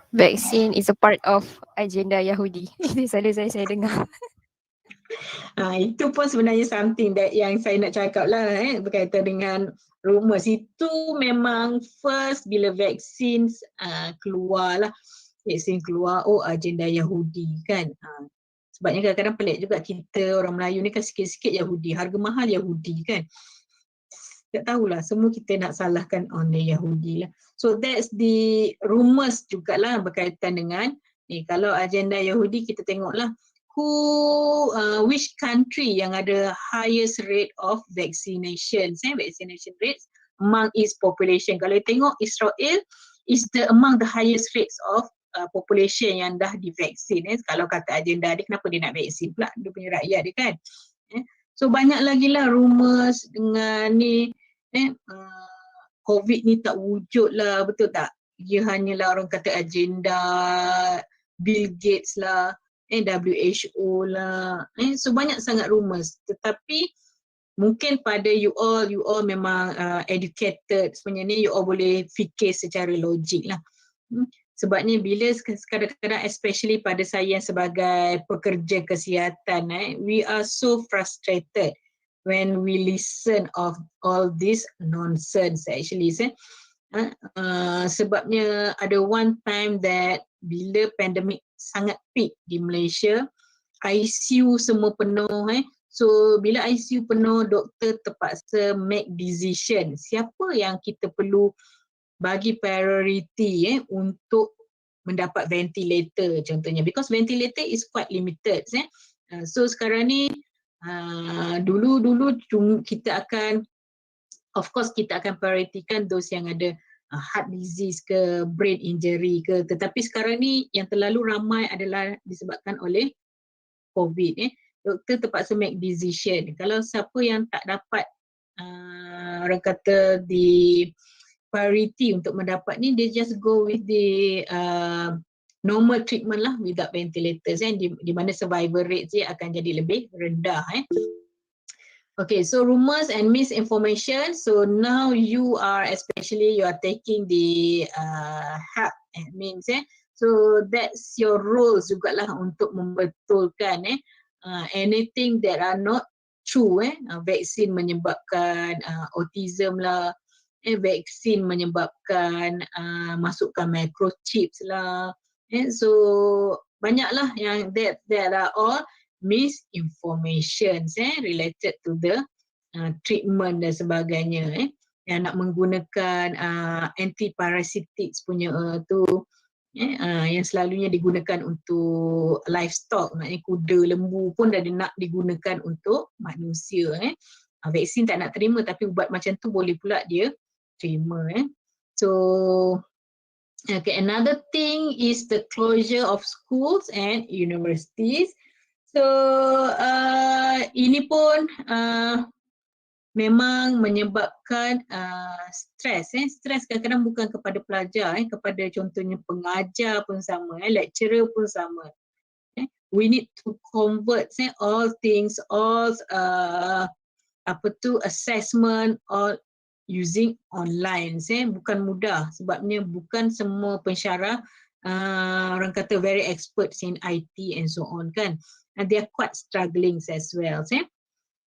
E: Vaksin is a part of agenda Yahudi. Itu selalu saya dengar.
D: Itu pun sebenarnya something that yang saya nak cakap lah berkaitan dengan rumours. Itu memang first bila vaksin keluar lah. Vaksin keluar, agenda Yahudi kan. Sebabnya kadang-kadang pelik juga kita orang Melayu ni kan sikit-sikit Yahudi, harga mahal Yahudi kan. Tak tahulah, semua kita nak salahkan oleh Yahudi lah. So that's the rumours jugalah berkaitan dengan kalau agenda Yahudi kita tengoklah which country yang ada highest rate of vaccination rates among its population. Kalau tengok Israel is among the highest rates of population yang dah divaksin. Kalau kata agenda dia, kenapa dia nak vaksin pula dia punya rakyat dia kan. So banyak lagi lah rumours dengan ni COVID ni tak wujud lah, betul tak? Dia hanyalah orang kata agenda Bill Gates lah, WHO lah. So banyak sangat rumours. Tetapi mungkin pada you all memang educated sebenarnya ni, you all boleh fikir secara logik lah. Sebabnya bila kadang-kadang especially pada saya sebagai pekerja kesihatan, we are so frustrated when we listen of all this nonsense actually. Sebabnya ada one time that bila pandemik sangat peak di Malaysia, ICU semua penuh. So bila ICU penuh, doktor terpaksa make decision siapa yang kita perlu bagi priority untuk mendapat ventilator contohnya, because ventilator is quite limited. So sekarang ni dulu kita akan, of course kita akan prioritikan those yang ada heart disease ke brain injury ke, tetapi sekarang ni yang terlalu ramai adalah disebabkan oleh COVID. Doktor terpaksa make decision. Kalau siapa yang tak dapat orang kata di priority untuk mendapat ni, dia just go with the normal treatment lah without ventilators, di mana survival rate dia akan jadi lebih rendah. Okay, so rumors and misinformation. So now you are taking the help admins. So that's your role jugalah untuk membetulkan anything that are not true. Vaksin menyebabkan autism lah, vaksin menyebabkan masukkan microchips lah. So banyaklah yang that are all misinformations related to the treatment dan sebagainya. Yang nak menggunakan antiparasitics punya yang selalunya digunakan untuk livestock, maknanya kuda, lembu pun dah nak digunakan untuk manusia. Vaksin tak nak terima, tapi ubat macam tu boleh pula dia terima. So okay, another thing is the closure of schools and universities. So ini pun memang menyebabkan stres. Stres kadang-kadang bukan kepada pelajar, kepada contohnya pengajar pun sama, lecturer pun sama. We need to convert all things, all assessment all using online. Bukan mudah sebabnya bukan semua pensyarah orang kata very experts in IT and so on kan. And they are quite struggling as well.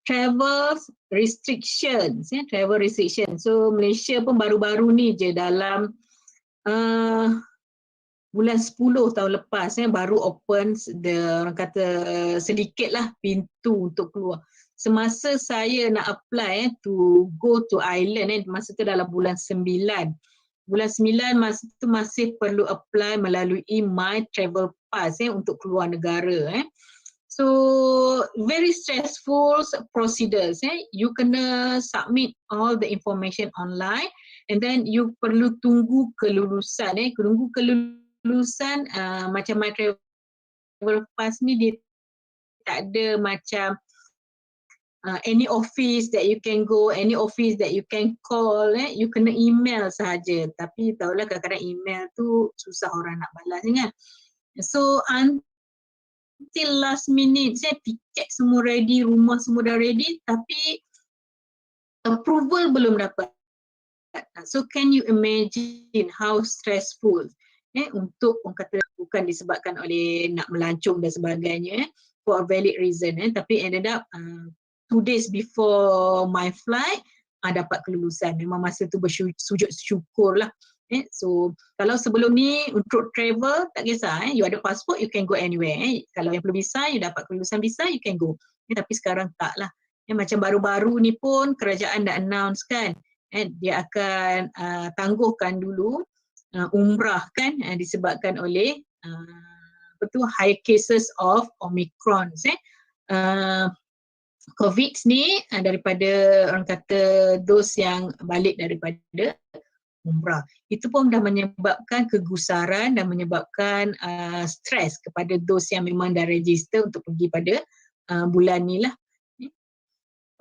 D: Travel restrictions. Travel restriction. So Malaysia pun baru-baru ni je dalam bulan 10 tahun lepas baru open orang kata sedikit lah pintu untuk keluar. Semasa saya nak apply to go to Ireland, masa tu dalam bulan 9. Bulan 9 masa tu masih perlu apply melalui My Travel Pass untuk keluar negara. So very stressful procedures. You kena submit all the information online and then you perlu tunggu kelulusan. Tunggu kelulusan macam My Travel Pass ni dia tak ada macam any office that you can go, any office that you can call, you kena email sahaja. Tapi tahulah kadang-kadang email tu susah orang nak balas kan. So until last minute, tiket semua ready, rumah semua dah ready, tapi approval belum dapat. So can you imagine how stressful? untuk orang kata bukan disebabkan oleh nak melancong dan sebagainya, for a valid reason, tapi ended up 2 days before my flight dapat kelulusan. Memang masa tu bersujud syukur lah. So kalau sebelum ni untuk travel tak kisah, you ada passport you can go anywhere. Kalau yang perlu visa you dapat kelulusan visa you can go. Tapi sekarang tak lah. Macam baru-baru ni pun kerajaan dah announce kan, dia akan tangguhkan dulu umrah kan, disebabkan oleh high cases of Omicron. COVID ni daripada orang kata dos yang balik daripada umrah. Itu pun dah menyebabkan kegusaran dan menyebabkan stres kepada dos yang memang dah register untuk pergi pada bulan ni lah.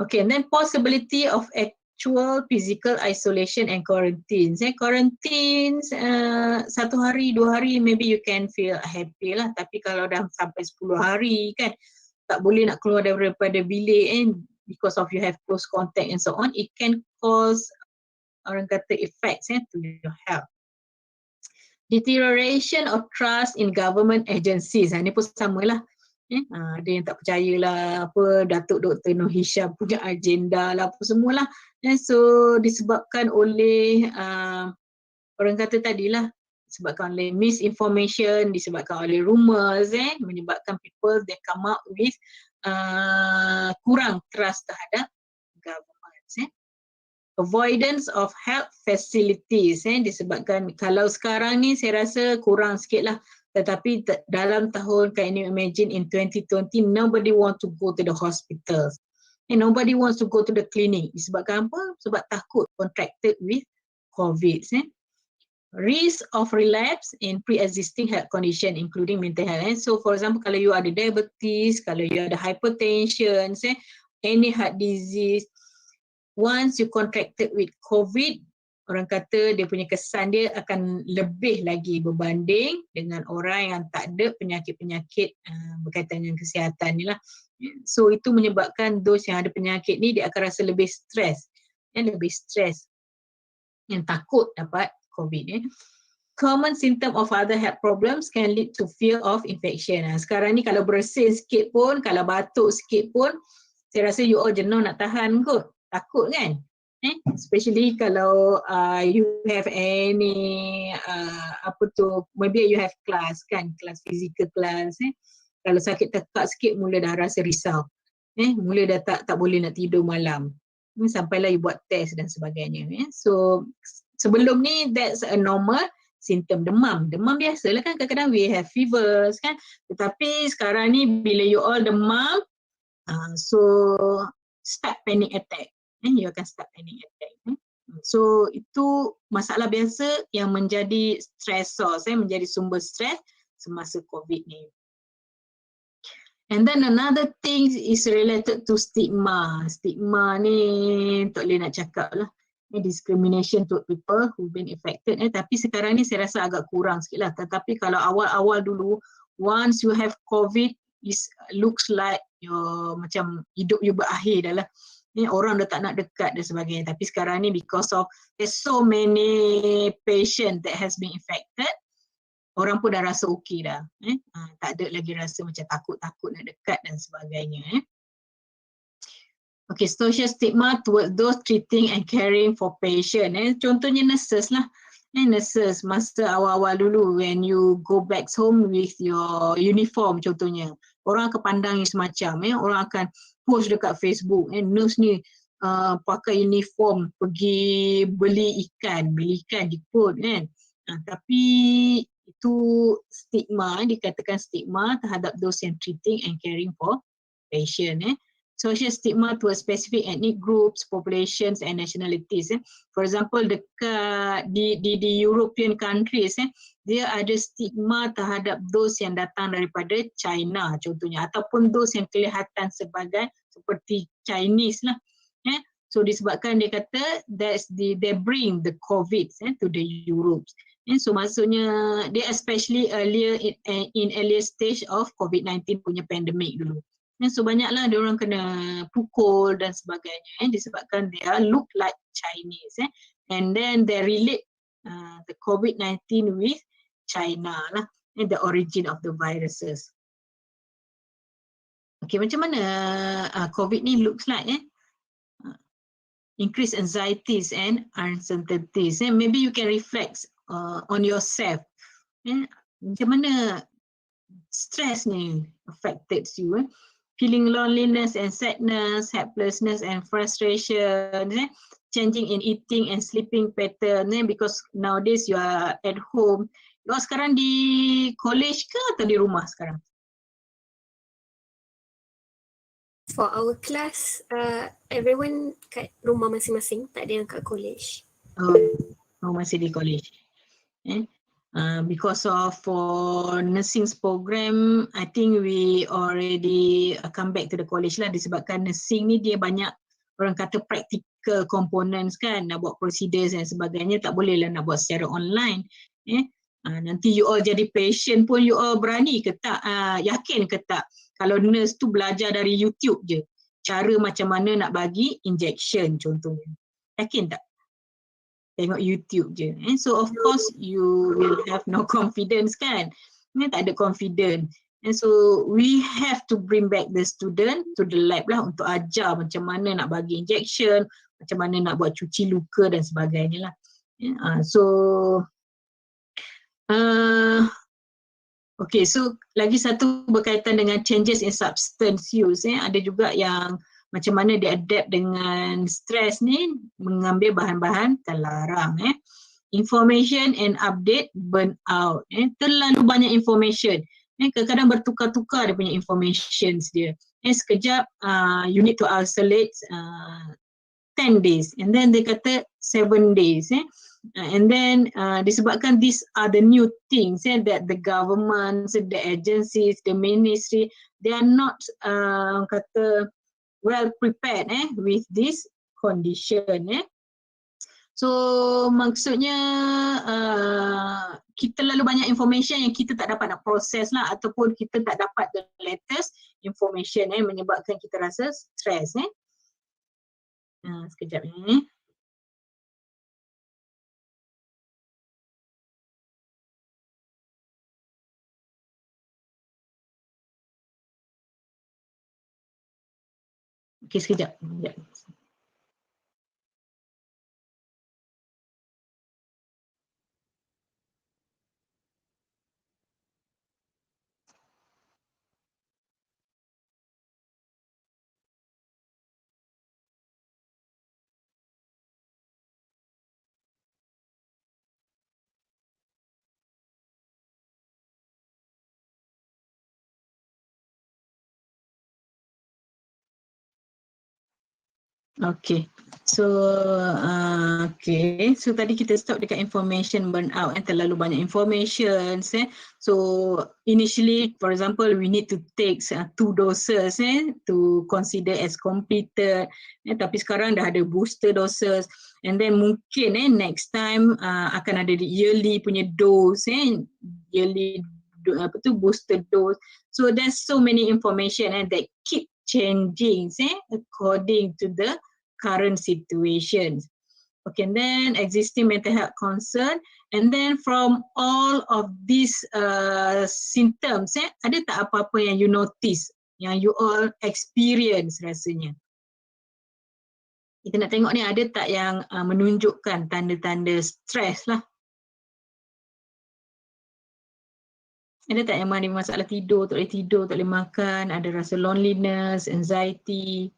D: Okay, and then possibility of actual physical isolation and quarantines. Quarantines 1 hari, 2 hari maybe you can feel happy lah. Tapi kalau dah sampai 10 hari kan, tak boleh nak keluar daripada bilik because of you have close contact and so on, it can cause orang kata effects to your health. Deterioration of trust in government agencies. Ni pun samalah. Ada yang tak percayalah apa Datuk Dr. Noh Hisham punya agenda lah apa semualah. So disebabkan oleh orang kata tadilah, disebabkan oleh misinformation, disebabkan oleh rumors, menyebabkan people they come up with kurang trust terhadap government. Avoidance of health facilities, disebabkan kalau sekarang ni saya rasa kurang sikit lah. Tetapi dalam tahun, can you imagine in 2020, nobody want to go to the hospitals. And nobody wants to go to the clinic. Disebabkan apa? Sebab takut contracted with COVID. Risk of relapse in pre-existing health condition including mental health. So for example, kalau you ada diabetes, kalau you ada hypertension, any heart disease, once you contracted with COVID, orang kata dia punya kesan dia akan lebih lagi berbanding dengan orang yang tak ada penyakit-penyakit berkaitan dengan kesihatan ni lah. So itu menyebabkan those yang ada penyakit ni dia akan rasa lebih stres. Lebih stres. Yang takut dapat COVID. Common symptom of other health problems can lead to fear of infection. Sekarang ni kalau bersin sikit pun, kalau batuk sikit pun, saya rasa you all jenuh nak tahan kot. Takut kan? Especially kalau you have any maybe you have class kan, kelas physical class. Kalau sakit tekak sikit mula dah rasa risau. Mula dah tak boleh nak tidur malam. Sampailah you buat test dan sebagainya. So sebelum ni that's a normal symptom. Demam biasalah kan, kadang-kadang we have fevers kan. Tetapi sekarang ni bila you all demam, so start panic attack. You akan start panic attack. So itu masalah biasa yang menjadi stressor, menjadi sumber stres semasa COVID ni. And then another thing is related to stigma. Stigma ni tak boleh nak cakap lah. Discrimination to people who've been affected. Tapi sekarang ni saya rasa agak kurang sikit lah. Tetapi kalau awal-awal dulu, once you have COVID, it looks like macam hidup you berakhir dah lah. Orang dah tak nak dekat dan sebagainya. Tapi sekarang ni because of there's so many patient that has been infected, orang pun dah rasa okey dah. Tak ada lagi rasa macam takut-takut nak dekat dan sebagainya. Okay, social stigma towards those treating and caring for patient. Contohnya nurses lah. Nurses masa awal-awal dulu when you go back home with your uniform contohnya, orang akan pandang semacam, orang akan post dekat Facebook, nurse ni pakai uniform pergi beli ikan jemput kan. Tapi itu stigma, dikatakan stigma terhadap those yang treating and caring for patient. Social stigma towards specific ethnic groups, populations and nationalities. For example, dekat di European countries, dia ada stigma terhadap those yang datang daripada China contohnya, ataupun those yang kelihatan seperti Chinese lah. So disebabkan dia kata they bring the COVID to the Europe. So maksudnya dia especially earlier in earlier stage of COVID-19 punya pandemic dulu. So banyaklah dia orang kena pukul dan sebagainya disebabkan they look like Chinese. And then they relate the COVID-19 with China lah, the origin of the viruses. Okay, macam mana COVID ni looks like increased anxieties and uncertainties. Maybe you can reflect on yourself. Macam mana stress ni affected you? Feeling loneliness and sadness, helplessness and frustration, changing in eating and sleeping pattern, because nowadays you are at home. You are sekarang di college ke atau di rumah sekarang?
C: For our class, everyone kat rumah masing-masing, tak ada yang kat college.
D: Oh, masih di college. Because of for nursing program, I think we already come back to the college lah, disebabkan nursing ni dia banyak orang kata practical components kan, nak buat procedures dan sebagainya, tak boleh lah nak buat secara online. Nanti you all jadi patient pun you all berani ke tak, yakin ke tak kalau nurse tu belajar dari YouTube je cara macam mana nak bagi injection contohnya, yakin tak? Tengok YouTube je. So of course you will have no confidence kan, tak ada confidence. And so we have to bring back the student to the lab lah untuk ajar macam mana nak bagi injection, macam mana nak buat cuci luka dan sebagainya lah. Okay, so lagi satu berkaitan dengan changes in substance use. Ada juga yang macam mana dia adapt dengan stres ni, mengambil bahan-bahan terlarang. Information and update burnout. Terlalu banyak information. Kadang-kadang bertukar-tukar dia punya informations dia. Sekejap you need to isolate 10 days and then dia kata 7 days. And then disebabkan these are the new things that the governments, the agencies, the ministry, they are not kata well prepared with this condition. So maksudnya kita terlalu banyak information yang kita tak dapat nak proses lah, ataupun kita tak dapat the latest information menyebabkan kita rasa stres. Sekejap ni. Okay, sekejap. Okay, so so tadi kita stop dekat information burnout, terlalu banyak information. So initially, for example, we need to take 2 doses to consider as completed. Tapi sekarang dah ada booster doses, and then mungkin next time akan ada yearly punya dose, yearly booster dose. So there's so many information that keep changing according to the current situations. Okay, and then existing mental health concern, and then from all of these symptoms, ada tak apa-apa yang you notice, yang you all experience rasanya? Kita nak tengok ni ada tak yang menunjukkan tanda-tanda stres lah. Ada tak yang ada masalah tidur, tak boleh tidur, tak boleh makan, ada rasa loneliness, anxiety?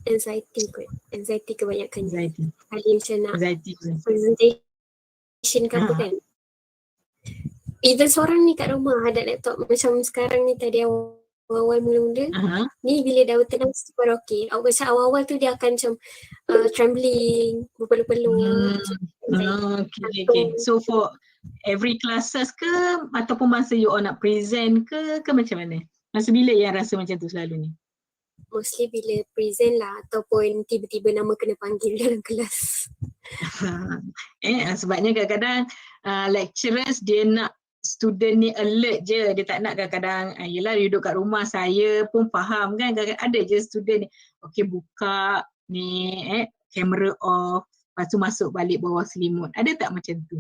C: Anxiety kebanyakan.
D: Anxiety.
C: Kali macam nak
D: Anxiety.
C: presentation ke apa kan. Even seorang ni kat rumah ada laptop macam sekarang ni tadi awal-awal mula-mula. Ni bila dah tenang super okey. Awal-awal tu dia akan macam trembling, berpeluh-peluh.
D: Okay. So for every classes ke ataupun masa you all nak present ke macam mana? Masa bila yang rasa macam tu selalu ni?
C: Mostly bila present lah, ataupun tiba-tiba nama kena panggil dalam kelas.
D: Sebabnya kadang-kadang lecturers dia nak student ni alert je, dia tak nak kadang-kadang yelah duduk kat rumah, saya pun faham kan, kadang-kadang ada je student ni okay buka ni kamera off, lepas tu masuk balik bawah selimut. Ada tak macam tu?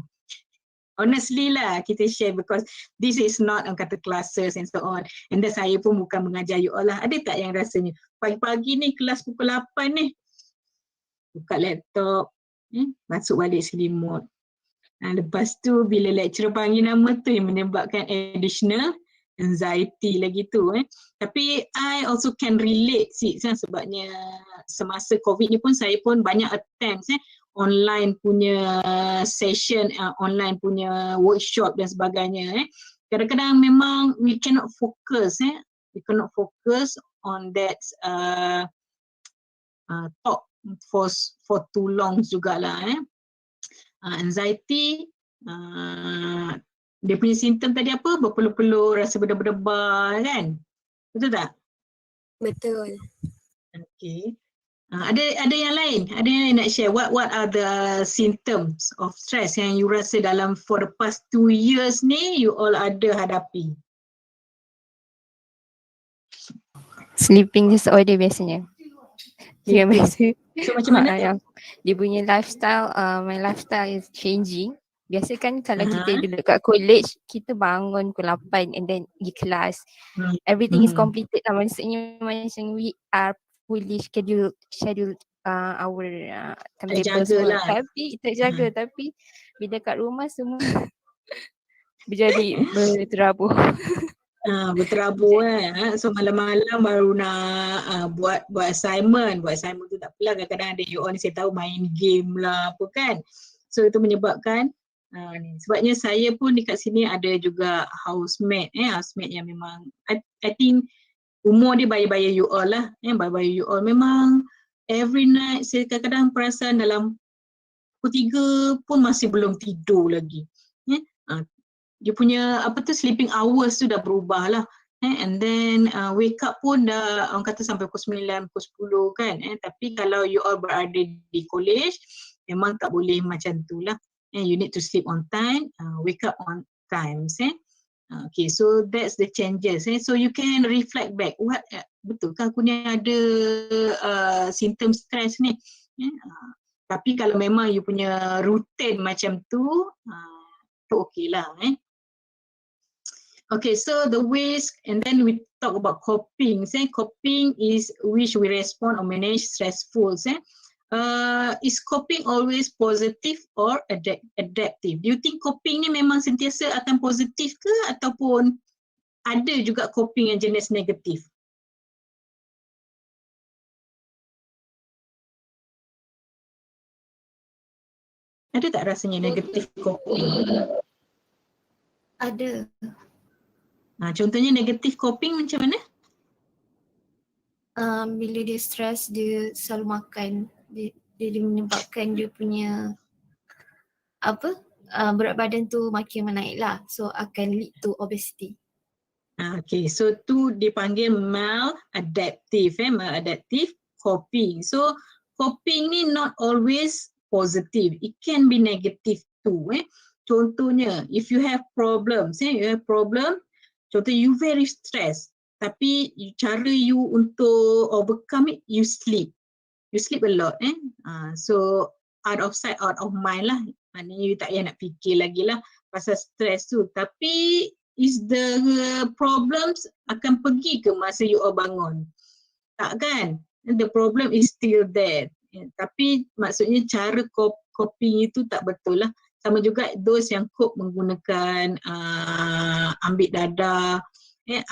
D: Honestly lah kita share because this is not orang kata classes and so on. And then saya pun bukan mengajar you all lah. Ada tak yang rasanya pagi-pagi ni kelas pukul 8 ni buka laptop, masuk balik selimut. Lepas tu bila lecturer panggil nama tu yang menyebabkan additional anxiety lagi tu. Tapi I also can relate sebabnya semasa COVID ni pun saya pun banyak attempts online punya session, online punya workshop dan sebagainya. Kadang-kadang memang we cannot focus, we cannot focus on that talk for too long jugalah. Anxiety, dia punya simptom tadi apa? Berpeluh-peluh, rasa berdebar-debar kan? Betul tak?
C: Betul.
D: Okay. Ada yang lain? Ada yang nak share? What are the symptoms of stress yang you rasa dalam for the past 2 years ni you all ada hadapi?
E: Sleeping disorder biasanya. Dia biasa.
D: So macam mana tu?
E: Yang dia punya lifestyle, my lifestyle is changing. Biasa kan kalau kita duduk kat college, kita bangun pukul 8 and then pergi kelas. Everything is completed lah. Maksudnya macam we are fully schedule our timetable semua.
D: Lah.
E: Tapi kita jaga, tapi bila kat rumah semua menjadi berterabur.
D: Berterabur so malam-malam baru nak buat assignment. Buat assignment tu tak apalah, kadang-kadang ada you all ni saya tahu main game lah apa kan. So itu menyebabkan ni. Sebabnya saya pun dekat sini ada juga housemate housemate yang memang I think umur dia baya-baya you all lah, baya-baya you all. Memang every night saya kadang-kadang perasan dalam pukul 3 pun masih belum tidur lagi. Dia punya sleeping hours tu dah berubah lah. And then wake up pun dah orang kata sampai pukul 9, pukul 10 kan. Tapi kalau you all berada di college, memang tak boleh macam tu lah. You need to sleep on time, wake up on time. Okay, so that's the changes. So you can reflect back. Betul ke aku ni ada symptom stress ni? Tapi kalau memang you punya routine macam tu okay lah. Okay, so the ways, and then we talk about coping. Coping is which we respond or manage stressful. Is coping always positive or adaptive? Do you think coping ni memang sentiasa akan positif ke ataupun ada juga coping yang jenis negatif? Ada tak rasanya negatif coping?
A: Ada.
D: Contohnya negatif coping macam mana?
A: Bila dia stres, dia selalu makan. Dia menyebabkan dia punya berat badan tu makin menaik lah. So akan lead to obesity.
D: Okay, so tu dipanggil maladaptive, maladaptive coping. So coping ni not always positive. It can be negative too. Contohnya, if you have problems, contoh you very stressed, tapi cara you untuk overcome it, you sleep. You sleep a lot. So out of sight, out of mind lah. Maknanya you tak payah nak fikir lagi lah pasal stress tu. Tapi is the problems akan pergi ke masa you all bangun? Tak kan? The problem is still there. Tapi maksudnya cara coping itu tak betul lah. Sama juga those yang cope menggunakan ambil dadah,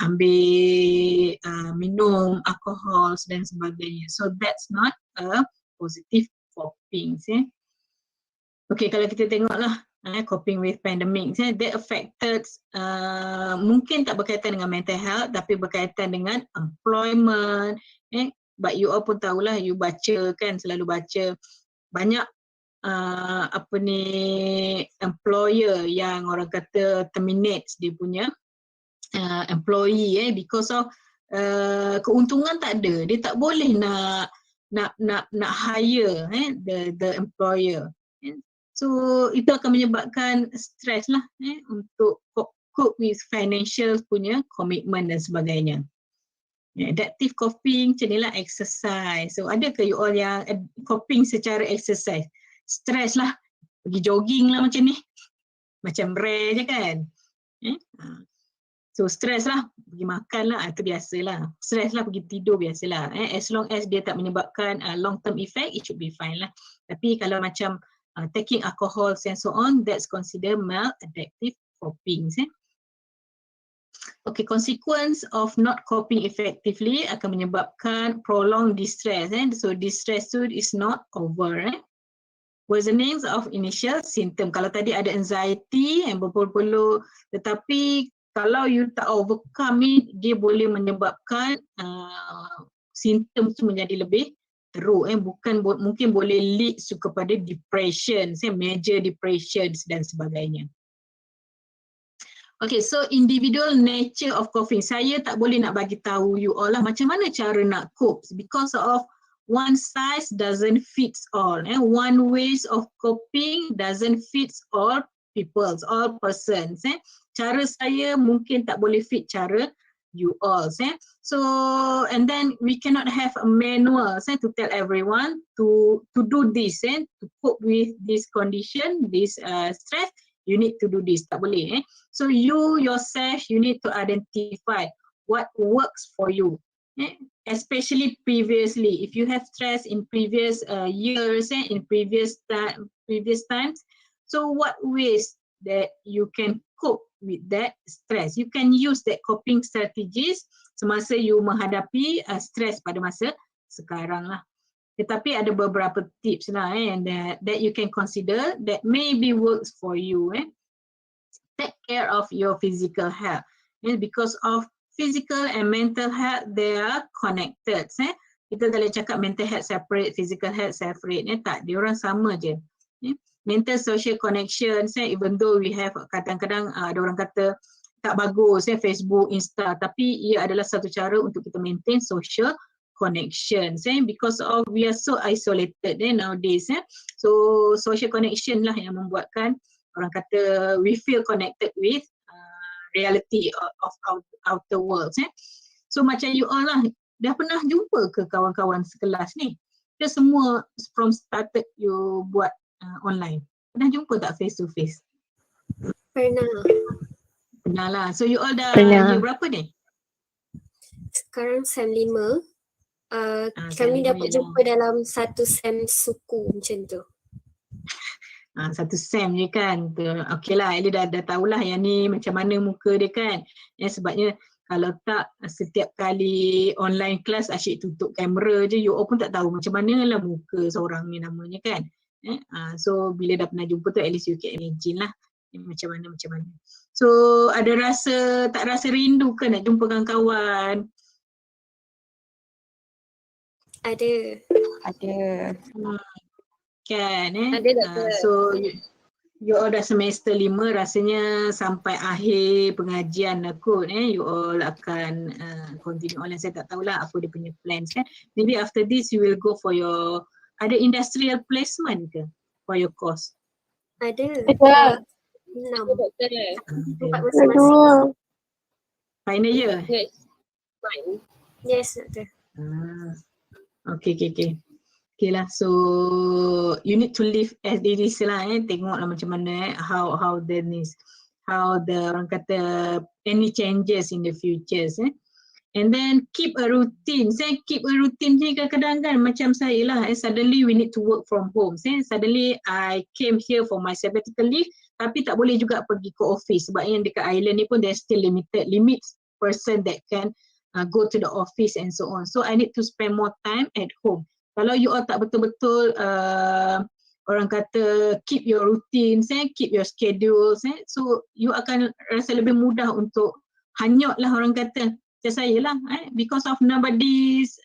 D: ambil minum alkohol dan sebagainya. So that's not a positive coping. Okay, kalau kita tengoklah coping with pandemic, that affected mungkin tak berkaitan dengan mental health tapi berkaitan dengan employment. But you all pun tahulah, you baca kan, selalu baca banyak employer yang orang kata terminate dia punya employee because of keuntungan tak ada. Dia tak boleh nak hire the employer. So itu akan menyebabkan stres lah untuk cope with financial punya commitment dan sebagainya. Adaptive coping macam ni lah, exercise. So ada ke you all yang coping secara exercise? Stres lah, pergi jogging lah macam ni. macam rare je kan. So stress lah, pergi makan lah, itu biasalah. Stress lah, pergi tidur biasalah. As long as dia tak menyebabkan long term effect, it should be fine lah. Tapi kalau macam taking alcohol and so on, that's considered maladaptive coping. Okay, consequence of not coping effectively akan menyebabkan prolonged distress. So distress tu is not over. Worsenings of initial symptom. Kalau tadi ada anxiety yang berpeluh-peluh, tetapi kalau you tak overcome it, dia boleh menyebabkan simptom tu menjadi lebih teruk. Mungkin boleh lead kepada depression, major depression dan sebagainya. Okay, so individual nature of coping. Saya tak boleh nak bagi tahu you all lah macam mana cara nak cope because of one size doesn't fit all. One ways of coping doesn't fit all all persons. Cara saya mungkin tak boleh fit cara you all. So and then we cannot have a manual to tell everyone to do this, to cope with this condition, this stress. You need to do this. Tak boleh. So you yourself, you need to identify what works for you. Especially previously, if you have stress in previous years, in previous times, so what ways that you can cope with that stress? You can use that coping strategies semasa you menghadapi stress pada masa sekarang lah. Tetapi ada beberapa tips lah and that you can consider that maybe works for you. Take care of your physical health. Because of physical and mental health, they are connected. Kita tak boleh cakap mental health separate, physical health separate. Tak, dia orang sama je. Mental social connection, even though we have kadang-kadang ada orang kata tak bagus, Facebook, Insta, tapi ia adalah satu cara untuk kita maintain social connection, because of we are so isolated nowadays. So social connection lah yang membuatkan orang kata we feel connected with reality of outer world. So macam you all lah, dah pernah jumpa ke kawan-kawan sekelas ni? Dia semua from started you buat online. Pernah jumpa tak face to face?
C: Pernah.
D: Pernah lah. So you all dah
E: Pernah.
D: year berapa ni?
C: Sekarang SEM 5. Kami dapat jumpa dalam satu SEM suku macam tu.
D: Satu SEM je kan. Okey lah, dia dah tahulah yang ni macam mana muka dia kan. Sebabnya kalau tak setiap kali online class asyik tutup kamera je, you all pun tak tahu macam mana lah muka seorang ni namanya kan. So bila dah pernah jumpa tu at least you can imagine lah macam mana. So tak rasa rindu ke nak jumpa kawan-kawan?
C: Ada.
D: Kan
C: Ada tak ke?
D: so you all dah semester 5, rasanya sampai akhir pengajian lah kot. You all akan continue online. Saya tak tahulah apa dia punya plans kan. Maybe after this you will go for your, ada industrial placement ke for your course?
C: Ada.
E: Ada.
C: 6.
D: Okay.
C: Tempat masing-masing.
D: Final year?
C: Yes, ada.
D: Okay. Okay lah, so you need to live as it is lah. Tengoklah macam mana how the orang kata any changes in the futures. And then keep a routine. Keep a routine ni kadang-kadang kan macam saya lah. Suddenly we need to work from home. Suddenly I came here for my sabbatical leave, tapi tak boleh juga pergi ke office sebab yang dekat island ni pun there's still limits person that can go to the office and so on. So I need to spend more time at home. Kalau you all tak betul-betul orang kata keep your routine, keep your schedule, so you akan rasa lebih mudah untuk hanyut lah orang kata. Macam saya lah, because of nobody's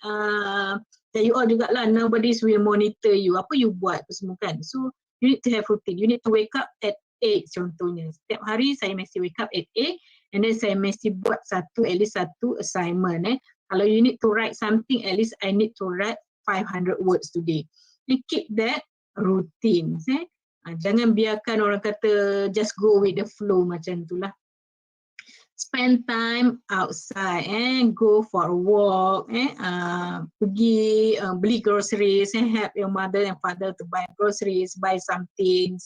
D: you all jugalah, nobody's will monitor you, apa you buat apa semua kan. So you need to have routine, you need to wake up at 8 contohnya. Setiap hari saya mesti wake up at 8 and then saya mesti buat at least satu assignment. Kalau you need to write something, at least I need to write 500 words today. You keep that routine. Jangan biarkan orang kata just go with the flow macam itulah. Spend time outside, go for a walk, pergi beli groceries, help your mother and father to buy groceries, buy some things,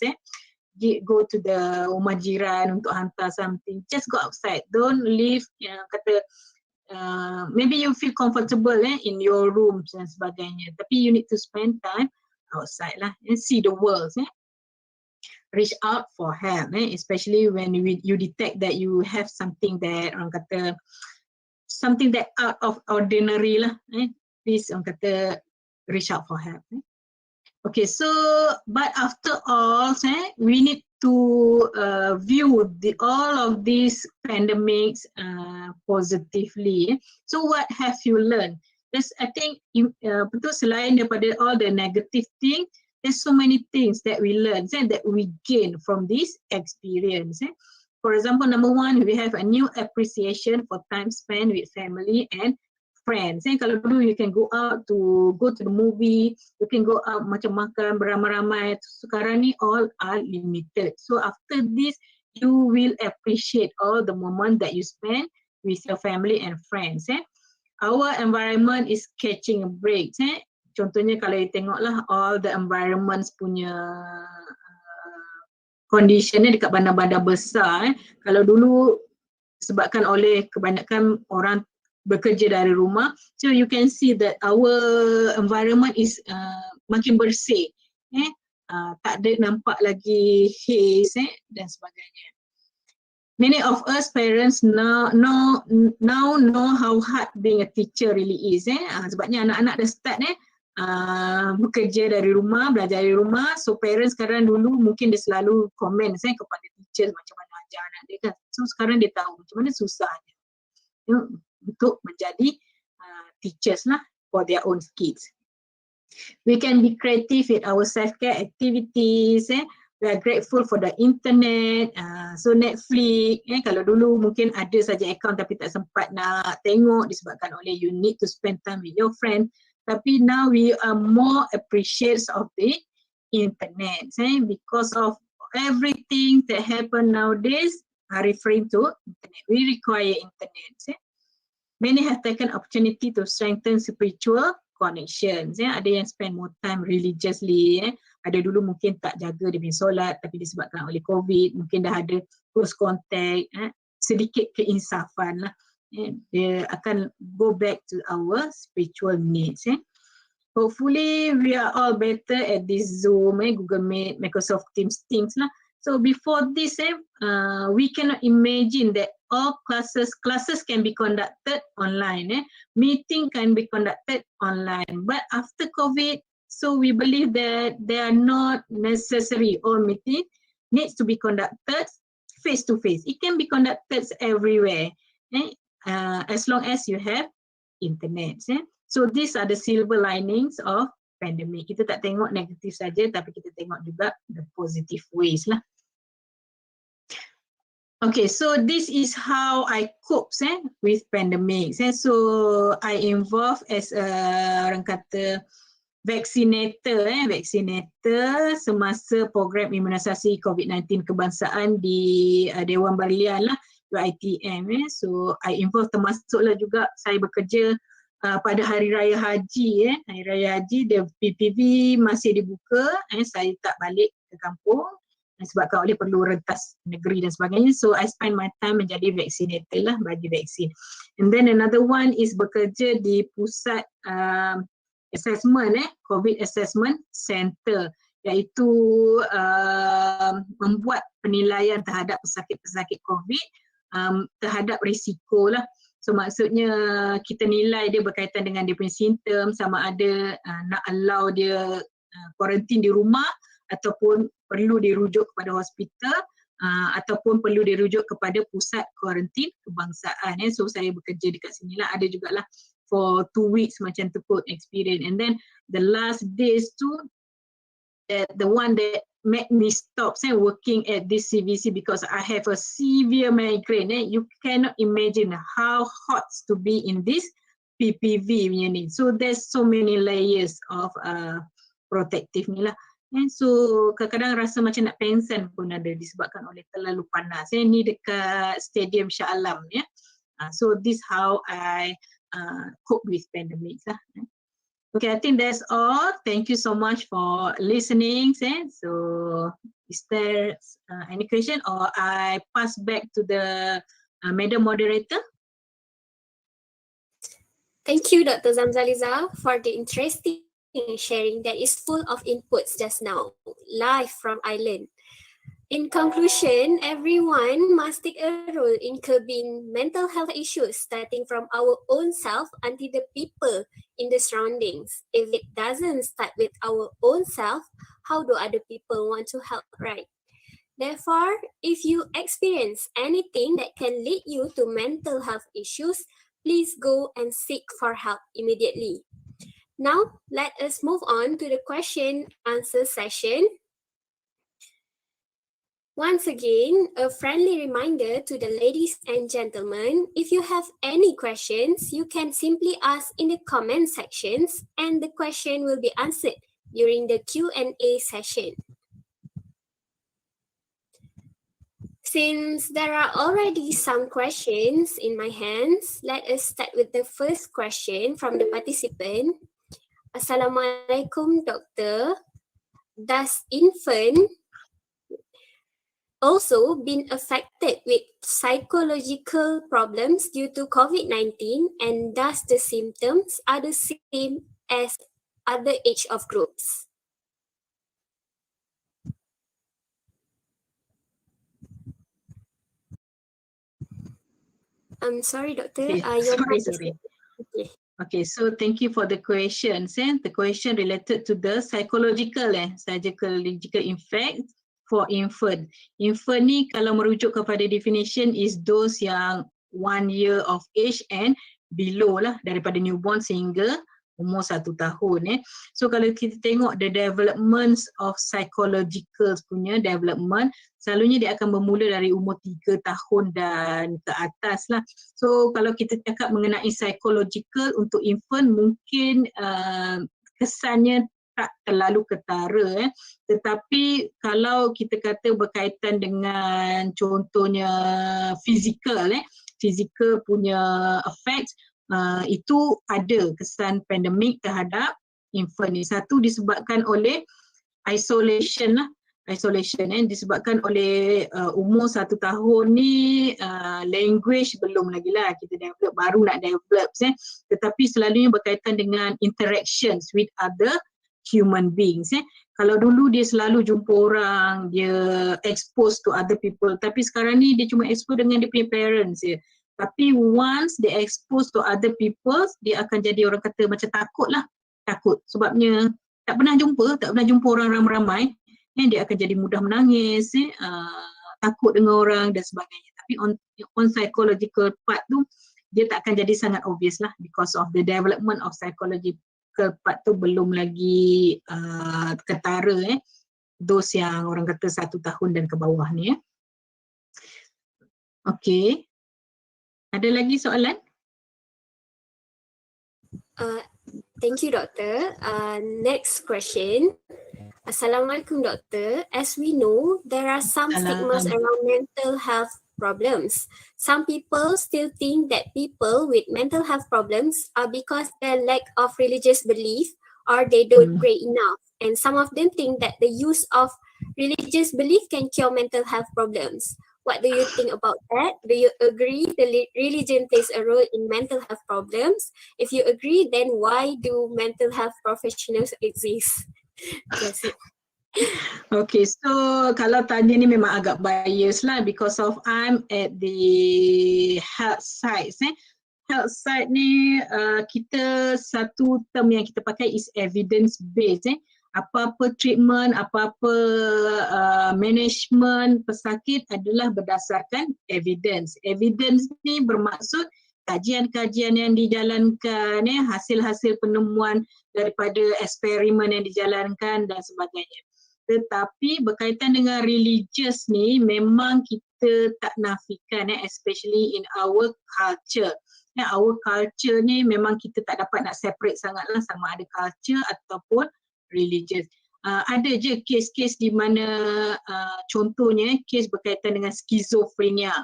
D: go to the rumah jiran untuk hantar something. Just go outside. Don't leave kata maybe you feel comfortable in your rooms dan sebagainya. Tapi you need to spend time outside lah and see the world. Reach out for help, especially when you detect that you have something that orang kata something that out of ordinary lah. Please orang kata reach out for help. Okay, so but after all, we need to view all of these pandemics positively. So what have you learned? I think betul selain daripada all the negative thing, there's so many things that we learn that we gain from this experience. For example, number one, we have a new appreciation for time spent with family and friends. Kalau dulu you can go to the movie, you can go out macam makan beramai-ramai. Sekarang ni all are limited. So after this, you will appreciate all the moment that you spend with your family and friends. Our environment is catching a break. Contohnya kalau you tengoklah all the environments punya conditionnya dekat bandar-bandar besar. Kalau dulu sebabkan oleh kebanyakan orang bekerja dari rumah, so you can see that our environment is makin bersih. Tak ada nampak lagi haze dan sebagainya. Many of us parents now know how hard being a teacher really is. Sebabnya anak-anak dah start bekerja dari rumah, belajar dari rumah. So parents sekarang dulu mungkin dia selalu komen kepada teacher macam mana ajar anak dia kan. So sekarang dia tahu macam mana susahnya untuk menjadi teachers lah for their own kids. We can be creative with our self-care activities. We are grateful for the internet. So Netflix, kalau dulu mungkin ada saja account tapi tak sempat nak tengok disebabkan oleh you need to spend time with your friend. Tapi now we are more appreciative of the internet because of everything that happen nowadays are referring to internet. We require internet. Many have taken opportunity to strengthen spiritual connections. Ada yang spend more time religiously. Ada dulu mungkin tak jaga dia punya solat tapi disebabkan oleh COVID mungkin dah ada close contact. Sedikit keinsafan lah. Dia akan go back to our spiritual needs. Hopefully we are all better at this Zoom, Google Meet, Microsoft Teams things lah. So before this, we cannot imagine that all classes can be conducted online. Meeting can be conducted online. But after COVID, so we believe that they are not necessary. All meeting needs to be conducted face to face. It can be conducted everywhere, as long as you have internet. So these are the silver linings of pandemic. Kita tak tengok negatif saja, tapi kita tengok juga the positive ways lah. Okay, so this is how I cope with pandemic. So I involved as a orang kata vaccinator semasa program imunisasi COVID-19 kebangsaan di Dewan Berlian lah, UiTM. So I involved termasuklah juga saya bekerja pada Hari Raya Haji. Hari Raya Haji, the PPV masih dibuka. Saya tak balik ke kampung sebabkan oleh perlu rentas negeri dan sebagainya. So I spend my time menjadi vaccinator lah, bagi vaksin. And then another one is bekerja di pusat assessment, COVID assessment center, iaitu membuat penilaian terhadap pesakit-pesakit COVID terhadap risiko lah. So maksudnya kita nilai dia berkaitan dengan dia punya simptom, sama ada nak allow dia kuarantin di rumah ataupun perlu dirujuk kepada hospital ataupun perlu dirujuk kepada pusat kuarantin kebangsaan. So saya bekerja dekat sini lah, ada jugalah for 2 weeks macam tu pun experience. And then the last days tu, the one that made me stop working at this CVC because I have a severe migraine. You cannot imagine how hot to be in this PPV punya ni. So there's so many layers of protective ni lah. So kadang-kadang rasa macam nak pengsan pun ada disebabkan oleh terlalu panas. Ni dekat Stadium Shah Alam ya. So this how I cope with pandemics lah. Okay, I think that's all. Thank you so much for listening. So Is there any question, or I pass back to the Madam Moderator?
C: Thank you, Dr. Zamzaliza, for the interesting sharing that is full of inputs just now, live from Ireland. In conclusion, everyone must take a role in curbing mental health issues, starting from our own self until the people in the surroundings. If it doesn't start with our own self, how do other people want to help, right? Therefore, if you experience anything that can lead you to mental health issues, please go and seek for help immediately. Now, let us move on to the question answer session. Once again, a friendly reminder to the ladies and gentlemen, if you have any questions, you can simply ask in the comment sections and the question will be answered during the Q&A session. Since there are already some questions in my hands, let us start with the first question from the participant. Assalamualaikum, Doctor. Does infant also been affected with psychological problems due to COVID-19, and does the symptoms are the same as other age of groups? I'm sorry, Doctor.
D: Okay, sorry. Okay, so thank you for the questions. The question related to the psychological effect for infant. Infant ni kalau merujuk kepada definition is those yang 1 year of age and below lah, daripada newborn sehingga umur 1 tahun. So kalau kita tengok the developments of psychological punya development, selalunya dia akan bermula dari umur 3 tahun dan ke atas lah. So kalau kita cakap mengenai psychological untuk infant, mungkin kesannya tak terlalu ketara. Tetapi kalau kita kata berkaitan dengan contohnya physical punya effects, itu ada kesan pandemik terhadap infant ni. Satu disebabkan oleh isolation lah. Disebabkan oleh umur 1 tahun ni, language belum lagi lah kita develop, baru nak develop. Tetapi selalunya berkaitan dengan interactions with other human beings. Kalau dulu dia selalu jumpa orang, dia expose to other people, tapi sekarang ni dia cuma expose dengan dia punya parents je. Tapi once dia expose to other people, dia akan jadi orang kata macam takut sebabnya tak pernah jumpa orang ramai-ramai. Dia akan jadi mudah menangis, takut dengan orang dan sebagainya. Tapi on psychological part tu, dia tak akan jadi sangat obvious lah, because of the development of psychological part tu belum lagi ketara those yang orang kata 1 tahun dan ke bawah ni. Okay, ada lagi soalan?
C: Thank you, Doctor. Next question. Assalamualaikum, Doctor. As we know, there are some stigmas around mental health problems. Some people still think that people with mental health problems are because their lack of religious belief or they don't pray enough. And some of them think that the use of religious belief can cure mental health problems. What do you think about that? Do you agree the religion plays a role in mental health problems? If you agree, then why do mental health professionals exist? That's it.
D: Okay, so kalau tanya ni memang agak bias lah, because of I'm at the health side. Health side ni kita satu term yang kita pakai is evidence based. Apa-apa treatment, apa-apa management pesakit adalah berdasarkan evidence. Evidence ni bermaksud kajian-kajian yang dijalankan, hasil-hasil penemuan daripada eksperimen yang dijalankan dan sebagainya. Tetapi berkaitan dengan religious ni memang kita tak nafikan, especially in our culture. Our culture ni memang kita tak dapat nak separate sangatlah sama ada culture ataupun religious. Ada je kes-kes di mana contohnya kes berkaitan dengan skizofrenia.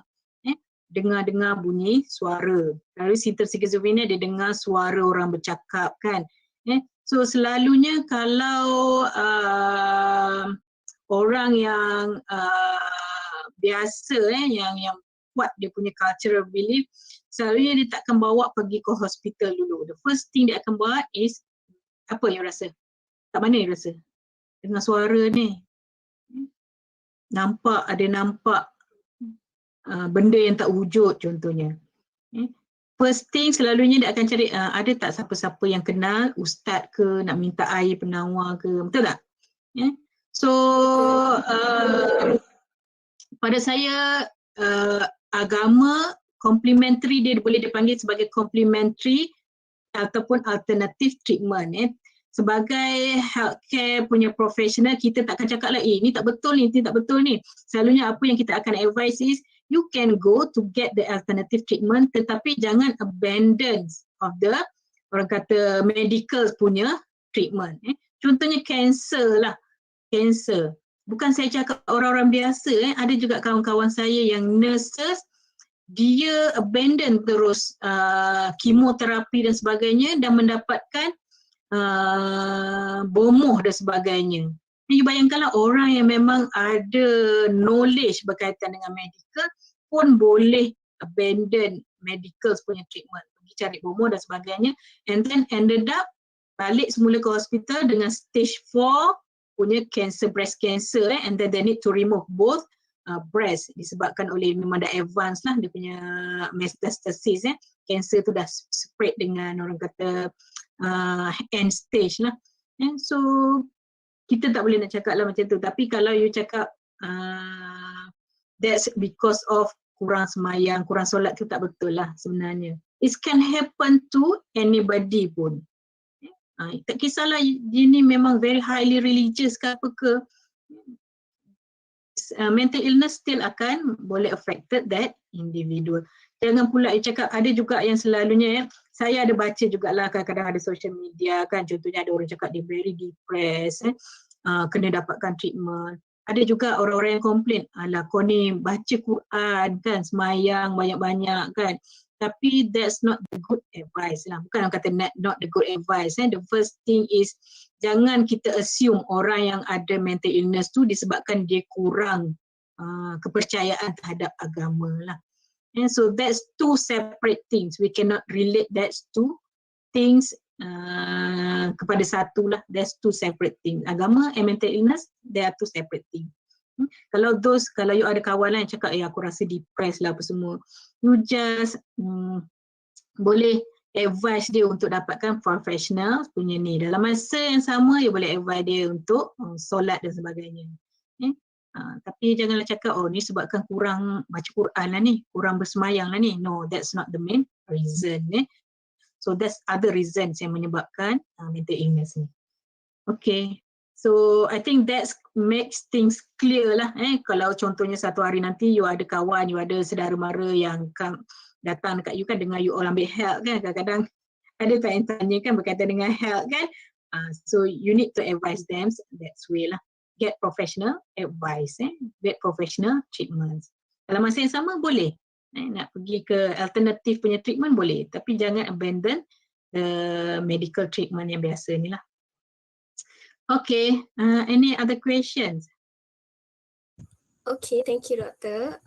D: Dengar-dengar bunyi suara. Lalu simptom skizofrenia dia dengar suara orang bercakap kan. So selalunya kalau orang yang biasa yang kuat dia punya cultural belief, selalunya dia takkan bawa pergi ke hospital dulu. The first thing dia akan buat is, apa you rasa? Kat mana you rasa? Dengar suara ni, nampak benda yang tak wujud contohnya. First thing selalunya dia akan cari ada tak siapa-siapa yang kenal, ustaz ke, nak minta air penawar ke, betul tak? So pada saya agama complementary, dia boleh dipanggil sebagai complementary ataupun alternative treatment. Sebagai healthcare punya professional, kita takkan cakap lah, ni tak betul ni, tak betul ni. Selalunya apa yang kita akan advise is, you can go to get the alternative treatment, tetapi jangan abandon of the, orang kata, medical punya treatment. Contohnya cancer lah, cancer. Bukan saya cakap orang-orang biasa, ada juga kawan-kawan saya yang nurses, dia abandon terus kemoterapi dan sebagainya dan mendapatkan bomoh dan sebagainya. You bayangkanlah orang yang memang ada knowledge berkaitan dengan medical pun boleh abandon medical punya treatment, pergi cari bomoh dan sebagainya, and then ended up balik semula ke hospital dengan stage 4 punya cancer, breast cancer, and then they need to remove both breast disebabkan oleh memang dah advance lah dia punya metastasis. Cancer tu dah spread dengan orang kata end stage lah. So kita tak boleh nak cakap lah macam tu, tapi kalau you cakap that's because of kurang semayang, kurang solat, tu tak betul lah sebenarnya. It can happen to anybody pun. Tak kisahlah dia ni memang very highly religious ke apa ke, mental illness still akan boleh affected that individual. Jangan pula cakap, ada juga yang selalunya saya ada baca jugalah kadang-kadang ada social media kan, contohnya ada orang cakap dia very depressed, kena dapatkan treatment. Ada juga orang-orang yang komplain, alah kau ni baca Quran kan, semayang banyak-banyak kan, tapi that's not the good advice lah. Bukan orang kata not the good advice. The first thing is, jangan kita assume orang yang ada mental illness tu disebabkan dia kurang kepercayaan terhadap agama lah. And so that's two separate things. We cannot relate that two things kepada satu lah. That's two separate things. Agama and mental illness, they are two separate things. Kalau you ada kawan lah yang cakap, aku rasa depressed lah apa semua, you just boleh advise dia untuk dapatkan professional punya ni. Dalam masa yang sama, you boleh advise dia untuk solat dan sebagainya. Tapi janganlah cakap, ni sebabkan kurang baca Quran lah ni, kurang bersemayang lah ni. No, that's not the main reason. So that's other reasons yang menyebabkan mental illness ni. Okay, so I think that makes things clear lah. Kalau contohnya satu hari nanti you ada kawan, you ada saudara mara yang datang dekat you kan, dengar you all ambil health kan, kadang-kadang ada tak yang tanya kan berkaitan dengan health kan. So you need to advise them that way lah. Get professional advice, get professional treatments. Dalam masa yang sama boleh nak pergi ke alternatif punya treatment boleh, tapi jangan abandon the medical treatment yang biasa ni lah. Okay, any other questions?
C: Okay, thank you, Doctor.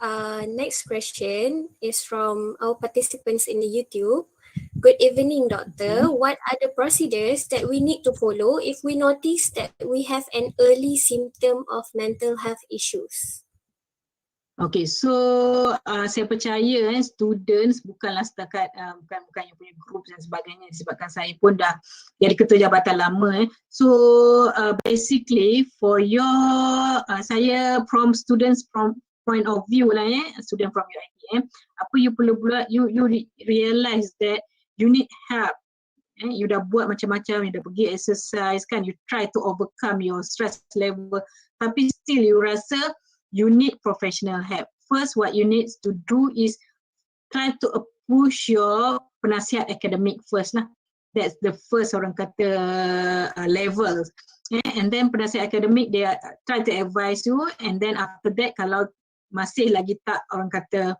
C: Next question is from our participants in the YouTube. Good evening, Doctor. What are the procedures that we need to follow if we notice that we have an early symptom of mental health issues?
D: Okay, so saya percaya students bukanlah setakat bukan yang punya group dan sebagainya, disebabkan saya pun dah jadi ketua jabatan lama. So basically for your saya from students from point of view lah student from UiTM, apa you perlu buat, you realize that you need help. You dah buat macam-macam, you dah pergi exercise kan, you try to overcome your stress level, tapi still you rasa you need professional help. First, what you need to do is try to push your penasihat akademik first lah. That's the first orang kata level. And then penasihat akademik dia try to advise you, and then after that kalau masih lagi tak orang kata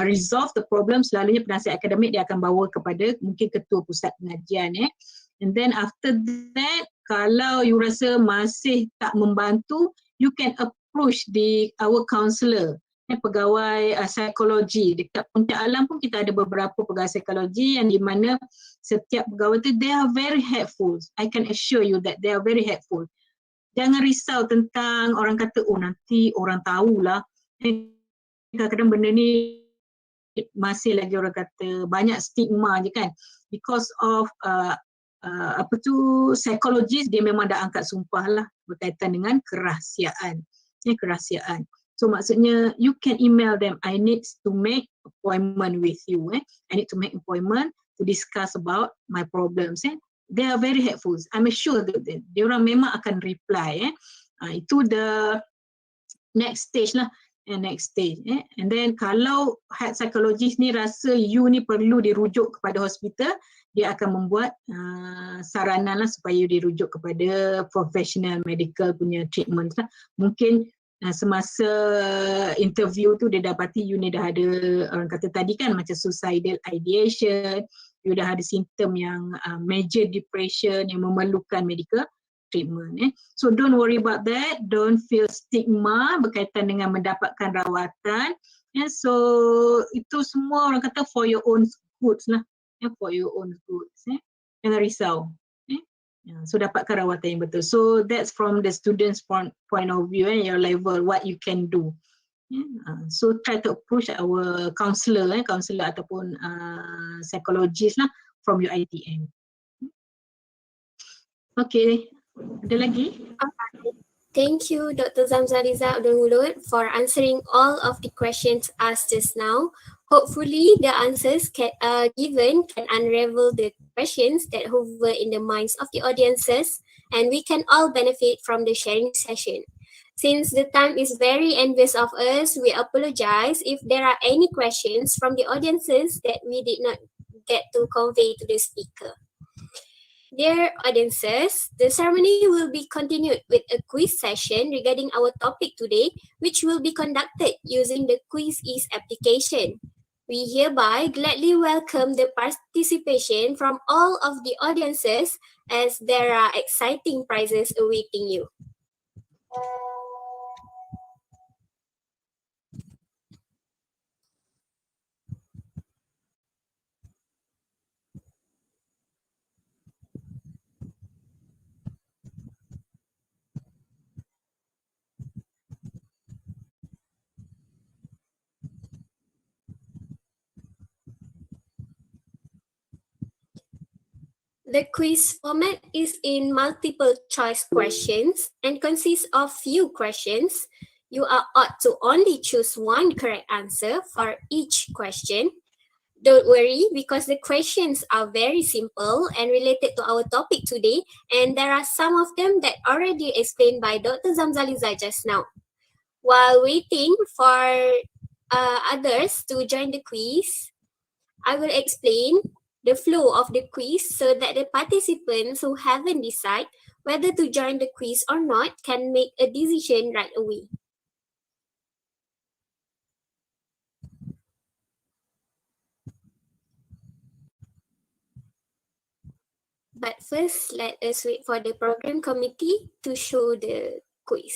D: resolve the problem, selalunya penasihat akademik dia akan bawa kepada mungkin ketua pusat pengajian. And then after that Kalau you rasa masih tak membantu, you can approach our counsellor, pegawai psikologi. Dekat Puncak Alam pun kita ada beberapa pegawai psikologi yang di mana setiap pegawai tu, they are very helpful. I can assure you that they are very helpful. Jangan risau tentang orang kata, oh nanti orang tahulah. Kadang-kadang benda ni masih lagi orang kata banyak stigma je kan. Because of psikologis, dia memang dah angkat sumpah lah berkaitan dengan kerahsiaan. Kerahsiaan. So maksudnya you can email them, I need to make appointment with you. I need to make appointment to discuss about my problems. They are very helpful. I'm sure that dia orang memang akan reply. Itu the next stage lah. Next stage. And then kalau head psychologist ni rasa you ni perlu dirujuk kepada hospital, dia akan membuat saranan lah supaya dirujuk kepada professional medical punya treatment lah. Mungkin semasa interview tu dia dapati you ni dah ada, orang kata tadi kan, macam suicidal ideation, you dah ada simptom yang major depression yang memerlukan medical treatment. So don't worry about that, don't feel stigma berkaitan dengan mendapatkan rawatan. So itu semua orang kata for your own goods lah. For your own goods. Jangan risau. So dapatkan rawatan yang betul. So that's from the student's point of view, your level, what you can do. So try to approach our counsellor, counsellor ataupun psychologist lah from your ITM. Okay, ada lagi?
C: Thank you, Dr. Zamzaliza Abd for answering all of the questions asked just now. Hopefully, the answers given can unravel the questions that hover in the minds of the audiences, and we can all benefit from the sharing session. Since the time is very envious of us, we apologize if there are any questions from the audiences that we did not get to convey to the speaker. Dear audiences, the ceremony will be continued with a quiz session regarding our topic today, which will be conducted using the Quiz Ease application. We hereby gladly welcome the participation from all of the audiences, as there are exciting prizes awaiting you. The quiz format is in multiple choice questions and consists of few questions. You are ought to only choose one correct answer for each question. Don't worry, because the questions are very simple and related to our topic today, and there are some of them that already explained by Dr. Zamzaliza just now. While waiting for others to join the quiz, I will explain the flow of the quiz so that the participants who haven't decided whether to join the quiz or not can make a decision right away. But first, let us wait for the program committee to show the quiz.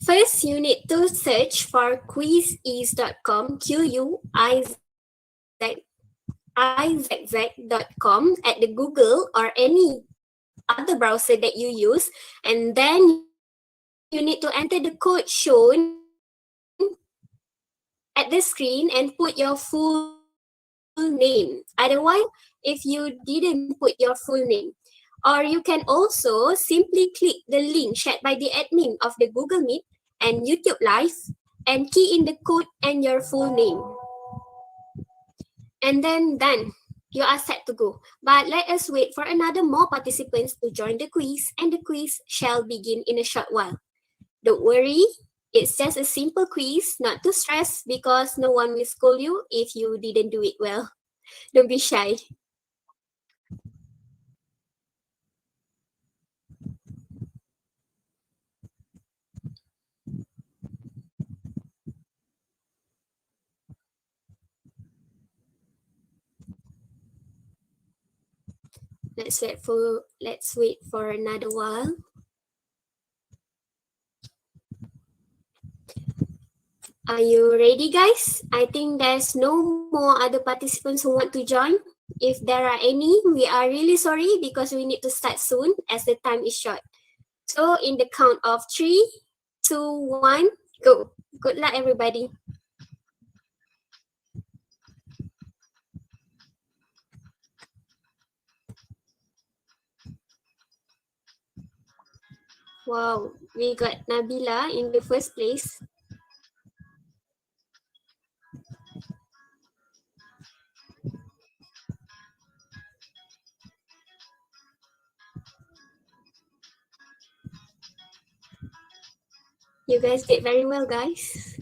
C: First, you need to search for quizease.com, quizzz.com at the Google or any other browser that you use, and then you need to enter the code shown at the screen and put your full name. Otherwise, if you didn't put your full name. Or you can also simply click the link shared by the admin of the Google Meet and YouTube Live and key in the code and your full name. And then done. You are set to go. But let us wait for another more participants to join the quiz, and the quiz shall begin in a short while. Don't worry, it's just a simple quiz, not to stress, because no one will scold you if you didn't do it well. Don't be shy. Let's wait for another while. Are you ready, guys? I think there's no more other participants who want to join. If there are any, we are really sorry because we need to start soon as the time is short. So in the count of 3, 2, 1, go. Good luck, everybody. Wow, we got Nabila in the first place. You guys did very well, guys.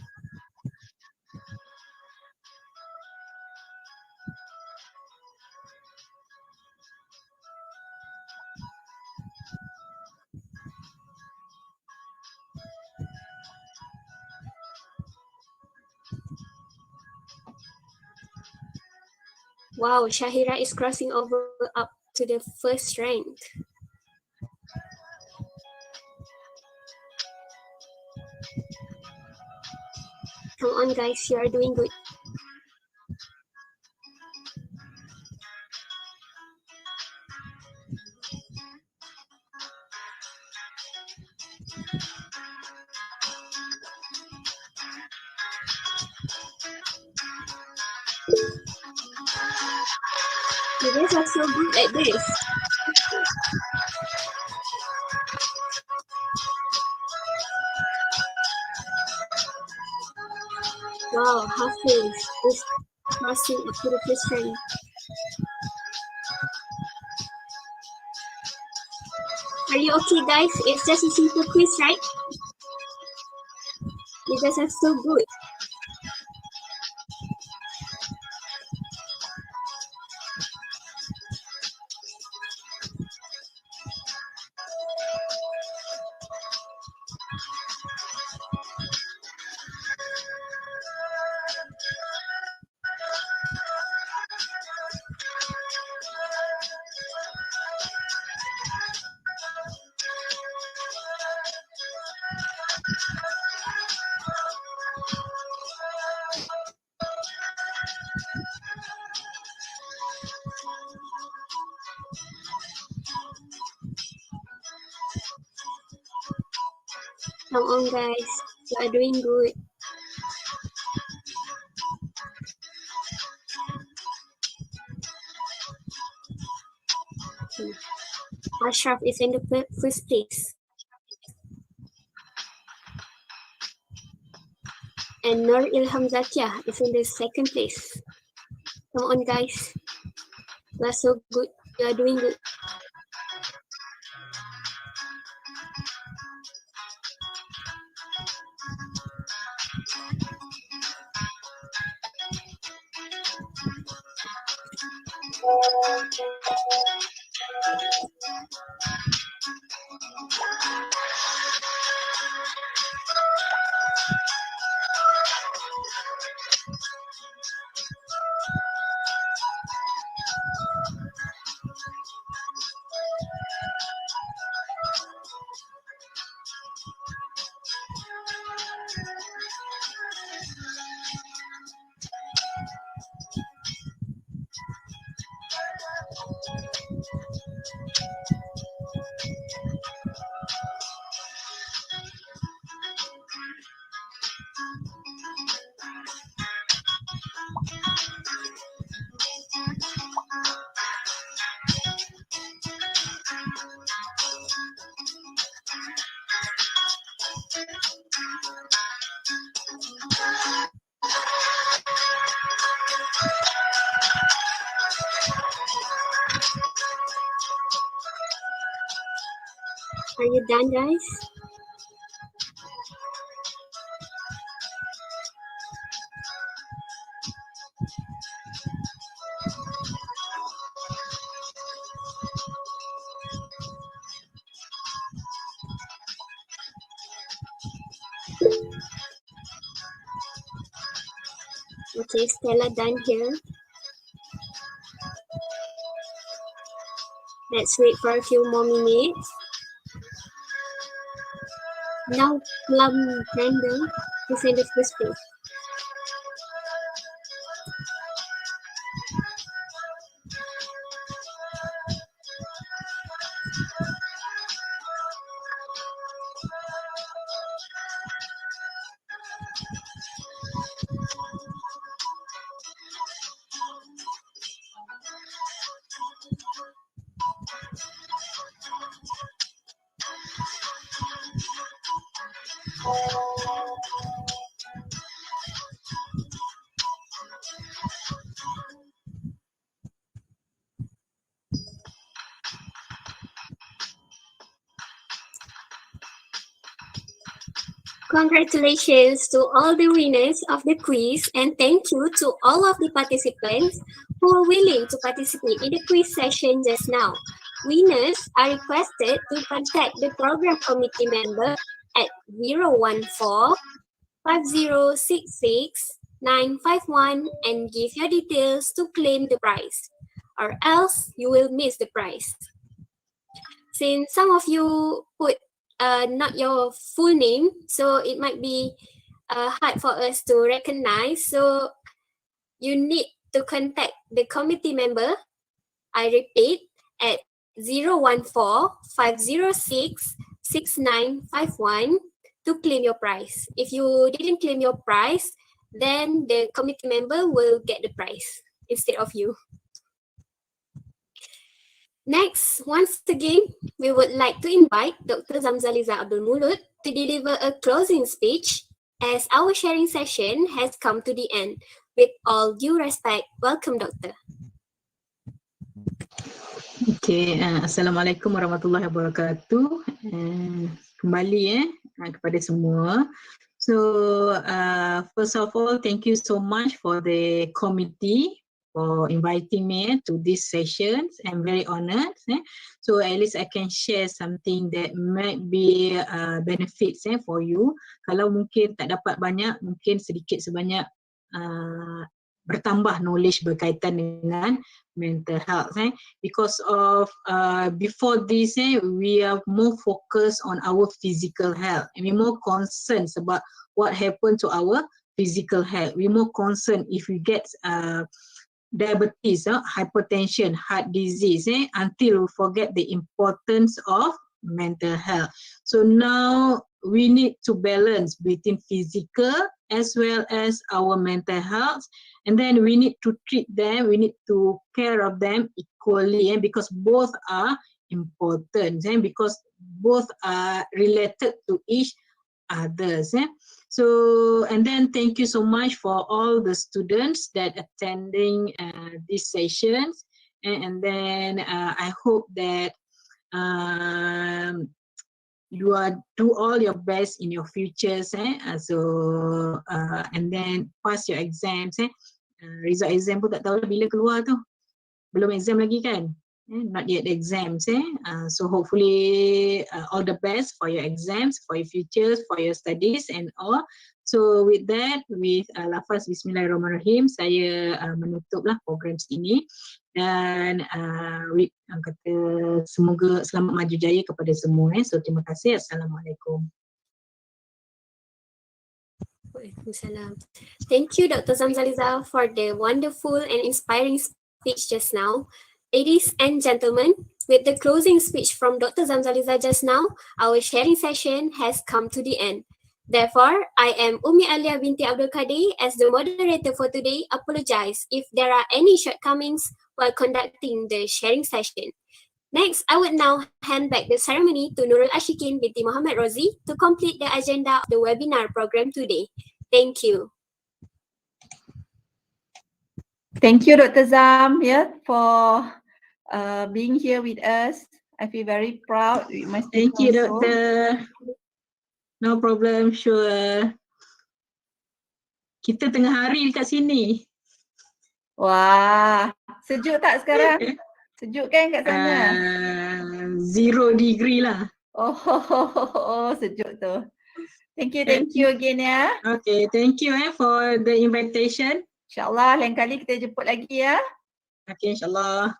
C: Wow, Shahira is crossing over up to the first rank. Come on, guys, you are doing good. You guys are so good at this. Wow, Hafiz is crossing up to the first rank. Are you okay, guys? It's just a simple quiz, right? You guys are so good. Come on, guys. You are doing good. Ashraf is in the first place. And Nur Ilham Zakia is in the second place. Come on, guys. You are so good. You are doing good. Are you done, guys? Okay, Stella done here. Let's wait for a few more minutes. Now, Plum Brandon is in the first place. Congratulations to all the winners of the quiz, and thank you to all of the participants who were willing to participate in the quiz session just now. Winners are requested to contact the program committee member at 014-5066-951 and give your details to claim the prize, or else you will miss the prize. Since some of you put not your full name, so it might be hard for us to recognize. So you need to contact the committee member, I repeat, at 014-506-6951 to claim your prize. If you didn't claim your prize, then the committee member will get the prize instead of you. Next, once again, we would like to invite Dr. Zamzaliza Abd to deliver a closing speech as our sharing session has come to the end. With all due respect, welcome, Doctor.
D: Okay, Assalamualaikum warahmatullahi wabarakatuh. Kembali kepada semua. So first of all, thank you so much for the committee for inviting me to this session. I'm very honored. So at least I can share something that might be benefits for you. Kalau mungkin tak dapat banyak, mungkin sedikit sebanyak bertambah knowledge berkaitan dengan mental health. Because of before this, we are more focused on our physical health. And we more concerned about what happened to our physical health. We more concerned if we get diabetes, hypertension, heart disease, until we forget the importance of mental health. So now we need to balance between physical as well as our mental health, and then we need to treat them, we need to care of them equally, because both are important, because both are related to each others. So, and then thank you so much for all the students that attending these sessions, and then I hope that you do all your best in your futures, so and then pass your exams. Result exam pun tak tahu bila keluar tu, belum exam lagi kan, not yet exams. So hopefully all the best for your exams, for your futures, for your studies and all. So with that, with lafaz Bismillahirrahmanirrahim, saya menutuplah program ini, dan kata semoga selamat maju jaya kepada semua. So terima kasih. Assalamualaikum.
C: Waalaikumsalam. Thank you, Dr. Zamzaliza, for the wonderful and inspiring speech just now. Ladies and gentlemen, with the closing speech from Dr. Zamzaliza just now, our sharing session has come to the end. Therefore, I am Umi Alia binti Abdul Qadir as the moderator for today. Apologize if there are any shortcomings while conducting the sharing session. Next, I would now hand back the ceremony to Nurul Ashikin binti Muhammad Rozi to complete the agenda of the webinar program today. Thank you.
F: Thank you, Dr. Zam, for being here with us.
B: I feel very proud with my
D: Thank you,
B: students also.
D: Doktor. No problem, sure. Kita tengah hari dekat sini.
B: Wah, sejuk tak sekarang? Sejuk kan kat sana?
D: 0 degree lah.
B: Oh, sejuk tu. Thank you again ya.
D: Okay, thank you for the invitation.
B: InsyaAllah lain kali kita jemput lagi ya.
D: Okay, insyaAllah.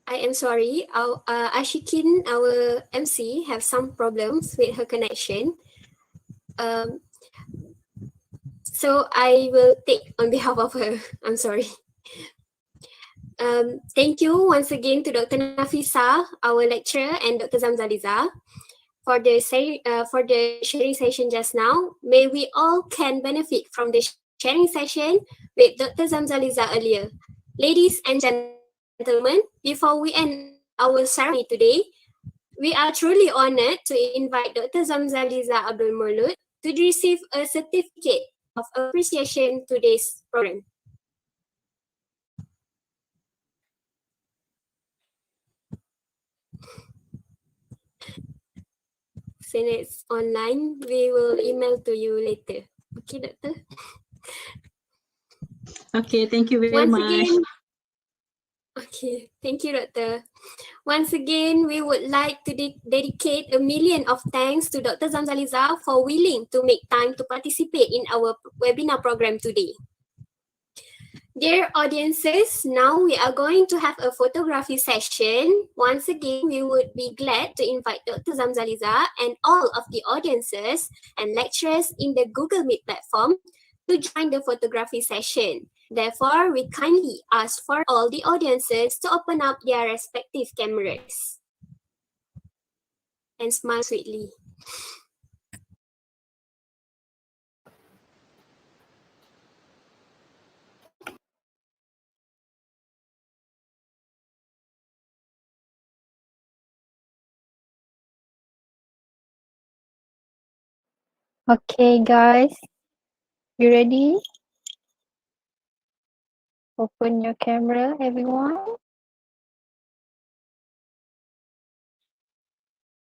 C: I am sorry, Ashikin, our MC, have some problems with her connection. So I will take on behalf of her. I'm sorry. Thank you once again to Dr. Nafisa, our lecturer, and Dr. Zamzaliza for the sharing session just now. May we all can benefit from the sharing session with Dr. Zamzaliza earlier. Ladies and gentlemen, before we end our ceremony today, we are truly honored to invite Dr. Zamzaliza Abd Mulud to receive a certificate of appreciation to today's program. Since it's online, we will email to you later. Okay, Doctor?
D: Okay, thank you very
C: Once
D: much.
C: again, okay, thank you, Doctor. Once again, we would like to dedicate a million of thanks to Dr. Zamzaliza for willing to make time to participate in our webinar program today. Dear audiences, now we are going to have a photography session. Once again, we would be glad to invite Dr. Zamzaliza and all of the audiences and lecturers in the Google Meet platform to join the photography session. Therefore, we kindly ask for all the audiences to open up their respective cameras and smile sweetly.
E: Okay, guys. You ready? Open your camera, everyone.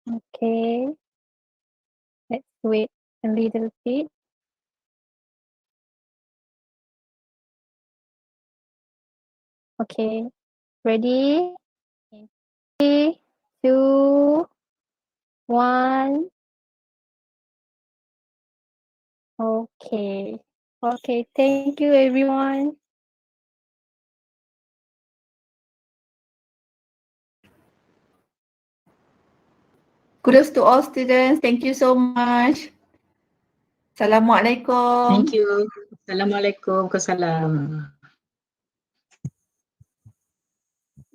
E: Okay. Let's wait a little bit. Okay. Ready? 3, 2, 1. Okay. Okay, thank you everyone.
B: Kudos to all students. Thank you so much. Assalamualaikum.
D: Thank you. Assalamualaikum. Wassalam.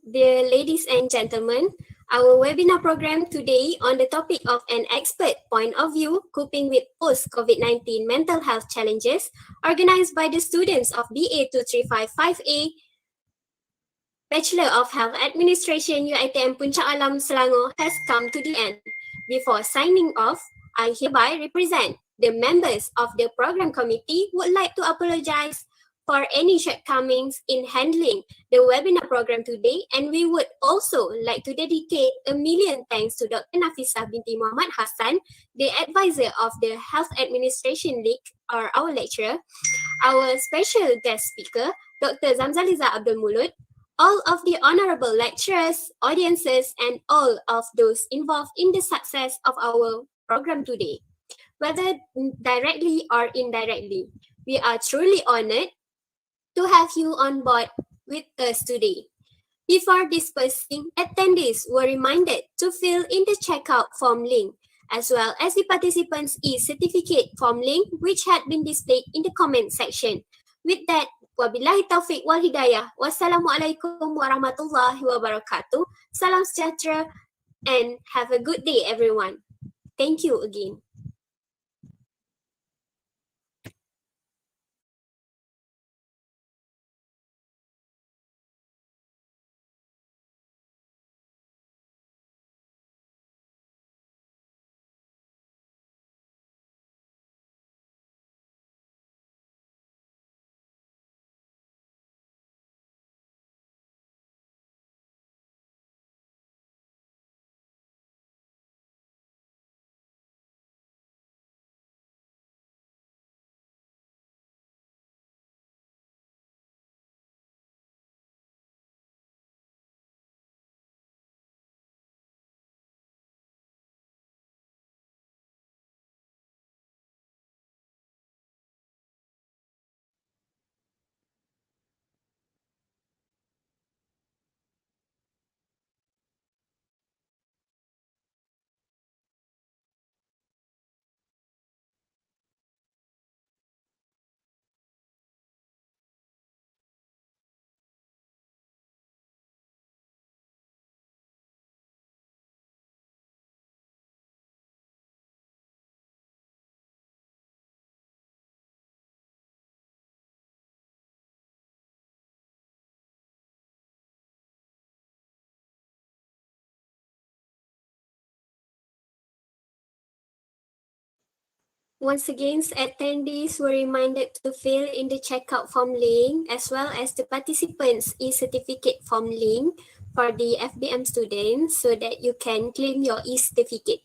C: Dear ladies and gentlemen, our webinar program today on the topic of an expert point of view, coping with post-COVID-19 mental health challenges, organized by the students of BA 2355A, Bachelor of Health Administration, UiTM Puncak Alam, Selangor, has come to the end. Before signing off, I hereby represent the members of the program committee would like to apologize for any shortcomings in handling the webinar program today, and we would also like to dedicate a million thanks to Dr. Nafisa binti Muhammad Hassan, the advisor of the Health Administration League, or our lecturer, our special guest speaker, Dr. Zamzaliza Abd Mulud, all of the honorable lecturers, audiences, and all of those involved in the success of our program today. Whether directly or indirectly, we are truly honored to have you on board with us today. Before dispersing, attendees were reminded to fill in the checkout form link as well as the participants' e-certificate form link which had been displayed in the comment section. With that, wabillahi taufiq wal hidayah. Wassalamualaikum warahmatullahi wabarakatuh. Salam sejahtera and have a good day everyone. Thank you again. Once again, attendees were reminded to fill in the checkout form link as well as the participants' e-certificate form link for the FBM students so that you can claim your e-certificate.